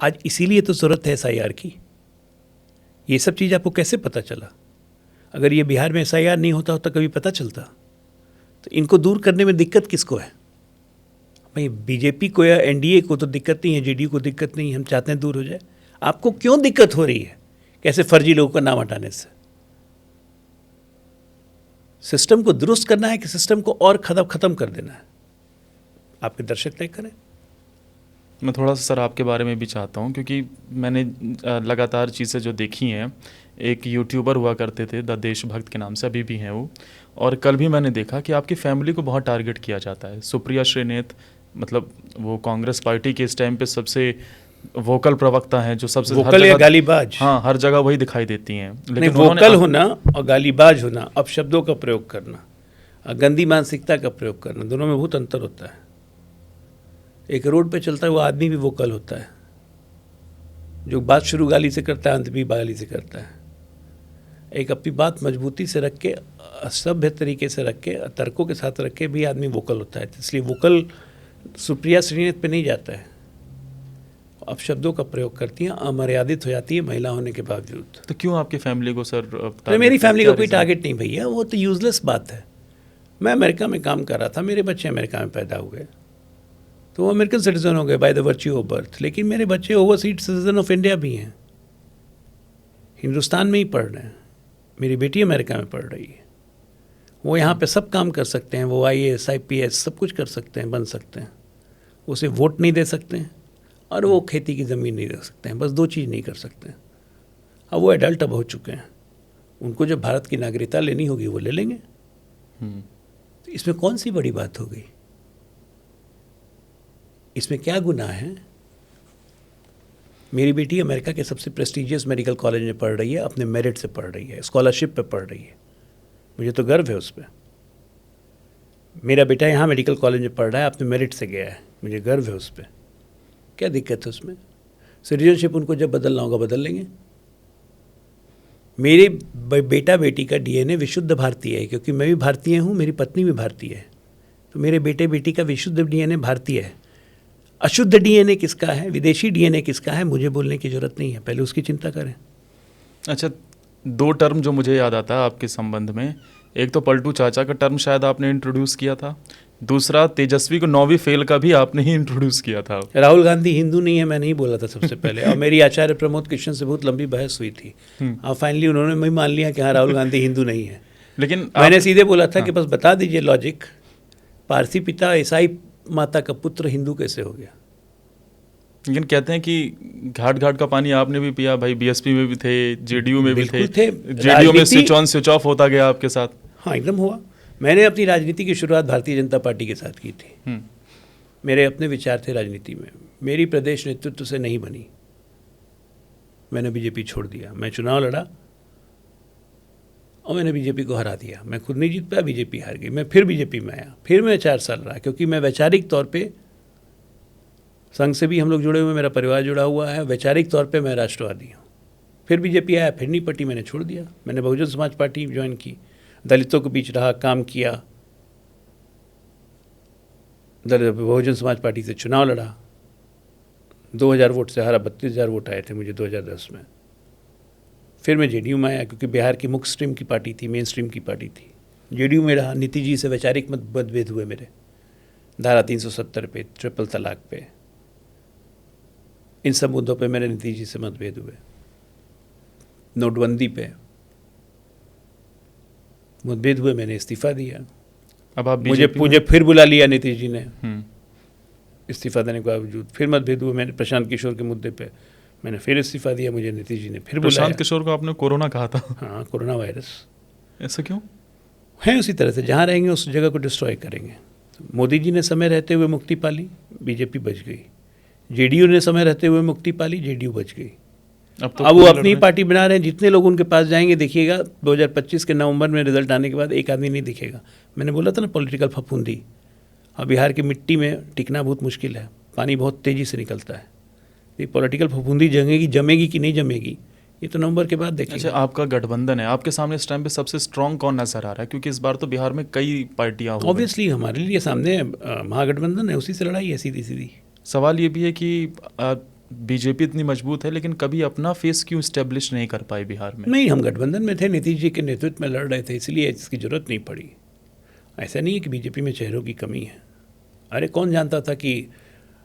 आज इसीलिए तो ज़रूरत है SIR की। ये सब चीज़ आपको कैसे पता चला? अगर ये बिहार में SIR नहीं होता कभी पता चलता? तो इनको दूर करने में दिक्कत किसको है? भाई बीजेपी को या एनडीए को तो दिक्कत नहीं है, जेडीयू को दिक्कत नहीं है, हम चाहते हैं दूर हो जाए। आपको क्यों दिक्कत हो रही है कैसे फर्जी लोगों का नाम हटाने से? सिस्टम को दुरुस्त करना है कि सिस्टम को और खत्म कर देना है? आपके दर्शक तय करें। मैं थोड़ा सा सर आपके बारे में भी चाहता हूँ, क्योंकि मैंने लगातार चीज़ें जो देखी हैं। एक यूट्यूबर हुआ करते थे द देशभक्त के नाम से, अभी भी हैं वो, और कल भी मैंने देखा कि आपकी फैमिली को बहुत टारगेट किया जाता है। सुप्रिया श्रीनेत, मतलब वो कांग्रेस पार्टी के इस टाइम पे सबसे वोकल प्रवक्ता हैं, जो सबसे वोकल या गालीबाज? हाँ, हर जगह वही दिखाई देती हैं। लेकिन वोकल होना और गालीबाज होना, अपशब्दों का प्रयोग करना और गंदी मानसिकता का प्रयोग करना, दोनों में बहुत अंतर होता है। एक रोड पे चलता है वो आदमी भी वोकल होता है, जो बात शुरू गाली से करता है अंत भी गाली से करता है। एक अपनी बात मजबूती से रख के, सभ्य तरीके से रख के, तर्कों के साथ रख के भी आदमी वोकल होता है। इसलिए वोकल सुप्रिया श्रीनेत पे नहीं जाता है। अब शब्दों का प्रयोग करती हैं, अमर्यादित हो जाती है महिला होने के बावजूद। तो क्यों आपकी फैमिली को सर? तो मेरी फैमिली को कोई टारगेट नहीं भैया, वो तो यूजलेस बात है। मैं अमेरिका में काम कर रहा था, मेरे बच्चे अमेरिका में पैदा हुए तो वो अमेरिकन सिटीजन हो गए by the virtue of birth. लेकिन मेरे बच्चे ओवरसीज सिटीजन ऑफ इंडिया भी हैं, हिंदुस्तान में ही पढ़ रहे हैं। मेरी बेटी अमेरिका में पढ़ रही है, वो यहाँ पे सब काम कर सकते हैं, वो IAS IPS सब कुछ कर सकते हैं, बन सकते हैं। उसे वोट नहीं दे सकते हैं और वो खेती की ज़मीन नहीं रख सकते हैं, बस 2 चीज़ नहीं कर सकते हैं। अब वो एडल्ट अब हो चुके हैं, उनको जब भारत की नागरिकता लेनी होगी वो ले लेंगे। तो इसमें कौन सी बड़ी बात हो गई? इसमें क्या गुनाह है? मेरी बेटी अमेरिका के सबसे प्रेस्टिजियस मेडिकल कॉलेज में पढ़ रही है, अपने मेरिट से पढ़ रही है, स्कॉलरशिप पे पढ़ रही है, मुझे तो गर्व है उस पर। मेरा बेटा यहाँ मेडिकल कॉलेज में पढ़ रहा है, अपने मेरिट से गया है, मुझे गर्व है उस पर। क्या दिक्कत है उसमें? सिटीजनशिप उनको जब बदलना होगा बदल लेंगे। मेरे बेटा बेटी का DNA विशुद्ध भारतीय है, क्योंकि मैं भी भारतीय हूँ, मेरी पत्नी भी भारतीय है, तो मेरे बेटे बेटी का विशुद्ध DNA भारतीय है। अशुद्ध DNA किसका है, विदेशी DNA किसका है, मुझे बोलने की जरूरत नहीं है, पहले उसकी चिंता करें। अच्छा, 2 टर्म जो मुझे याद आता है आपके संबंध में, एक तो पलटू चाचा का टर्म शायद आपने इंट्रोड्यूस किया था, दूसरा तेजस्वी को 9वीं फेल का भी आपने ही इंट्रोड्यूस किया था। राहुल गांधी हिंदू नहीं है, मैं नहीं बोला था सबसे पहले, और मेरी आचार्य प्रमोद कृष्ण से बहुत लंबी बहस हुई थी, और फाइनली उन्होंने भी मान लिया कि हाँ राहुल गांधी हिंदू नहीं है। लेकिन मैंने सीधे बोला था कि बस बता दीजिए लॉजिक, पारसी पिता ईसाई माता का पुत्र हिंदू कैसे हो गया? लेकिन कहते हैं कि घाट घाट का पानी आपने भी पिया भाई, BSP में भी थे, JDU में भी थे, JDU में स्विच ऑन स्विच ऑफ होता गया आपके साथ। हाँ एकदम हुआ। मैंने अपनी राजनीति की शुरुआत भारतीय जनता पार्टी के साथ की थी। मेरे अपने विचार थे राजनीति में, मेरी प्रदेश नेतृत्व से नहीं बनी, मैंने बीजेपी छोड़ दिया। मैं चुनाव लड़ा और मैंने बीजेपी को हरा दिया। मैं खुद नहीं जीत पाया, बीजेपी हार गई। मैं फिर बीजेपी में आया, फिर मैं 4 साल रहा, क्योंकि मैं वैचारिक तौर पे संघ से भी हम लोग जुड़े हुए, मेरा परिवार जुड़ा हुआ है, वैचारिक तौर पे मैं राष्ट्रवादी हूँ। फिर बीजेपी आया, फिर नहीं पटी, मैंने छोड़ दिया। मैंने बहुजन समाज पार्टी ज्वाइन की, दलितों के बीच रहा, काम किया, बहुजन समाज पार्टी से चुनाव लड़ा, 2000 वोट से हारा, 32,000 वोट आए थे मुझे 2010 में। फिर मैं JDU में आया, क्योंकि बिहार की मुख्य स्ट्रीम की पार्टी थी, मेन स्ट्रीम की पार्टी थी। JDU में रहा, नीतीश जी से वैचारिक मतभेद हुए मेरे, धारा 370 पे, ट्रिपल तलाक पे, इन सब मुद्दों पे मेरे नीतीश जी से मतभेद हुए। नोटबंदी पे मतभेद हुए, मैंने इस्तीफा दिया। अब आप मुझे फिर बुला लिया नीतीश जी ने, इस्तीफा देने के बावजूद फिर मतभेद हुए। मैंने प्रशांत किशोर के मुद्दे पे मैंने फिर इस्तीफा दिया, मुझे नीतीश जी ने फिर बुलाया। प्रशांत किशोर को आपने कोरोना कहा था? हाँ, कोरोना वायरस। ऐसा क्यों है? उसी तरह से जहाँ रहेंगे उस जगह को डिस्ट्रॉय करेंगे। तो मोदी जी ने समय रहते हुए मुक्ति पाली, बीजेपी बच गई। JDU ने समय रहते हुए मुक्ति पाली, JDU बच गई। अब वो अपनी पार्टी बना रहे हैं। जितने लोग उनके पास जाएंगे देखिएगा, 2025 के नवंबर में रिजल्ट आने के बाद एक आदमी नहीं दिखेगा। मैंने बोला था ना, पॉलिटिकल फफूंदी। अब बिहार की मिट्टी में टिकना बहुत मुश्किल है, पानी बहुत तेज़ी से निकलता है। ये पॉलिटिकल फफूंदी जमेगी कि नहीं जमेगी, ये तो नवंबर के बाद देखेंगे। अच्छा, आपका गठबंधन है, आपके सामने इस टाइम पे सबसे स्ट्रांग कौन नजर आ रहा है? क्योंकि इस बार तो बिहार में कई पार्टियां हो। ऑब्वियसली हमारे लिए सामने महागठबंधन है, उसी से लड़ाई है सीधी सीधी। सवाल ये भी है कि बीजेपी इतनी मजबूत है, लेकिन कभी अपना फेस क्यों इस्टेब्लिश नहीं कर पाई बिहार में? नहीं, हम गठबंधन में थे, नीतीश जी के नेतृत्व में लड़ रहे थे, इसलिए इसकी जरूरत नहीं पड़ी। ऐसा नहीं है कि बीजेपी में चेहरों की कमी है। अरे कौन जानता था कि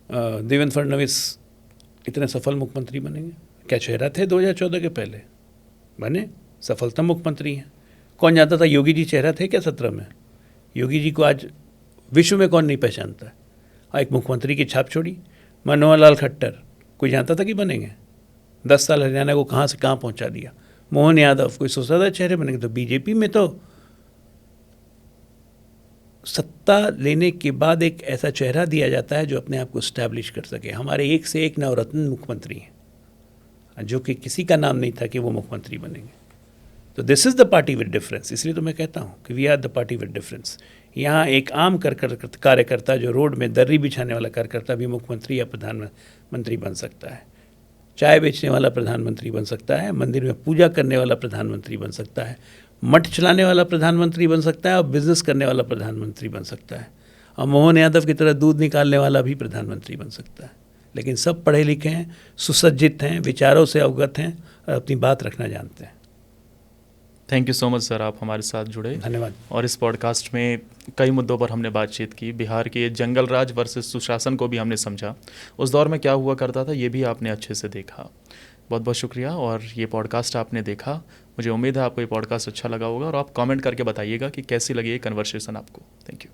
देवेंद्र फडणवीस इतने सफल मुख्यमंत्री बनेंगे? क्या चेहरा थे 2014 के पहले? बने, सफलतम मुख्यमंत्री हैं। कौन जानता था योगी जी चेहरा थे क्या 17 में? योगी जी को आज विश्व में कौन नहीं पहचानता है? एक मुख्यमंत्री की छाप छोड़ी। मनोहर लाल खट्टर, कोई जानता था कि बनेंगे? 10 साल हरियाणा को कहाँ से कहाँ पहुँचा दिया। मोहन यादव, कोई सोचता था चेहरे बनेंगे? तो बीजेपी में तो सत्ता लेने के बाद एक ऐसा चेहरा दिया जाता है जो अपने आप को स्टैब्लिश कर सके। हमारे एक से एक नवरत्न मुख्यमंत्री हैं जो कि किसी का नाम नहीं था कि वो मुख्यमंत्री बनेंगे। तो this is the party with difference. इसलिए तो मैं कहता हूँ कि we are the party with difference. यहाँ एक आम कार्यकर्ता जो रोड में दर्री बिछाने वाला कार्यकर्ता भी मुख्यमंत्री या प्रधानमंत्री बन सकता है। चाय बेचने वाला प्रधानमंत्री बन सकता है, मंदिर में पूजा करने वाला प्रधानमंत्री बन सकता है, मठ चलाने वाला प्रधानमंत्री बन सकता है और बिजनेस करने वाला प्रधानमंत्री बन सकता है, और मोहन यादव की तरह दूध निकालने वाला भी प्रधानमंत्री बन सकता है। लेकिन सब पढ़े लिखे हैं, सुसज्जित हैं, विचारों से अवगत हैं और अपनी बात रखना जानते हैं। Thank you so much sir, आप हमारे साथ जुड़े। धन्यवाद। और इस पॉडकास्ट में कई मुद्दों पर हमने बातचीत की। बिहार के जंगल राज वर्सेस सुशासन को भी हमने समझा, उस दौर में क्या हुआ करता था ये भी आपने अच्छे से देखा। बहुत बहुत शुक्रिया। और ये पॉडकास्ट आपने देखा, मुझे उम्मीद है आपको ये पॉडकास्ट अच्छा लगा होगा, और आप कमेंट करके बताइएगा कि कैसी लगी ये कन्वर्सेशन आपको। Thank you.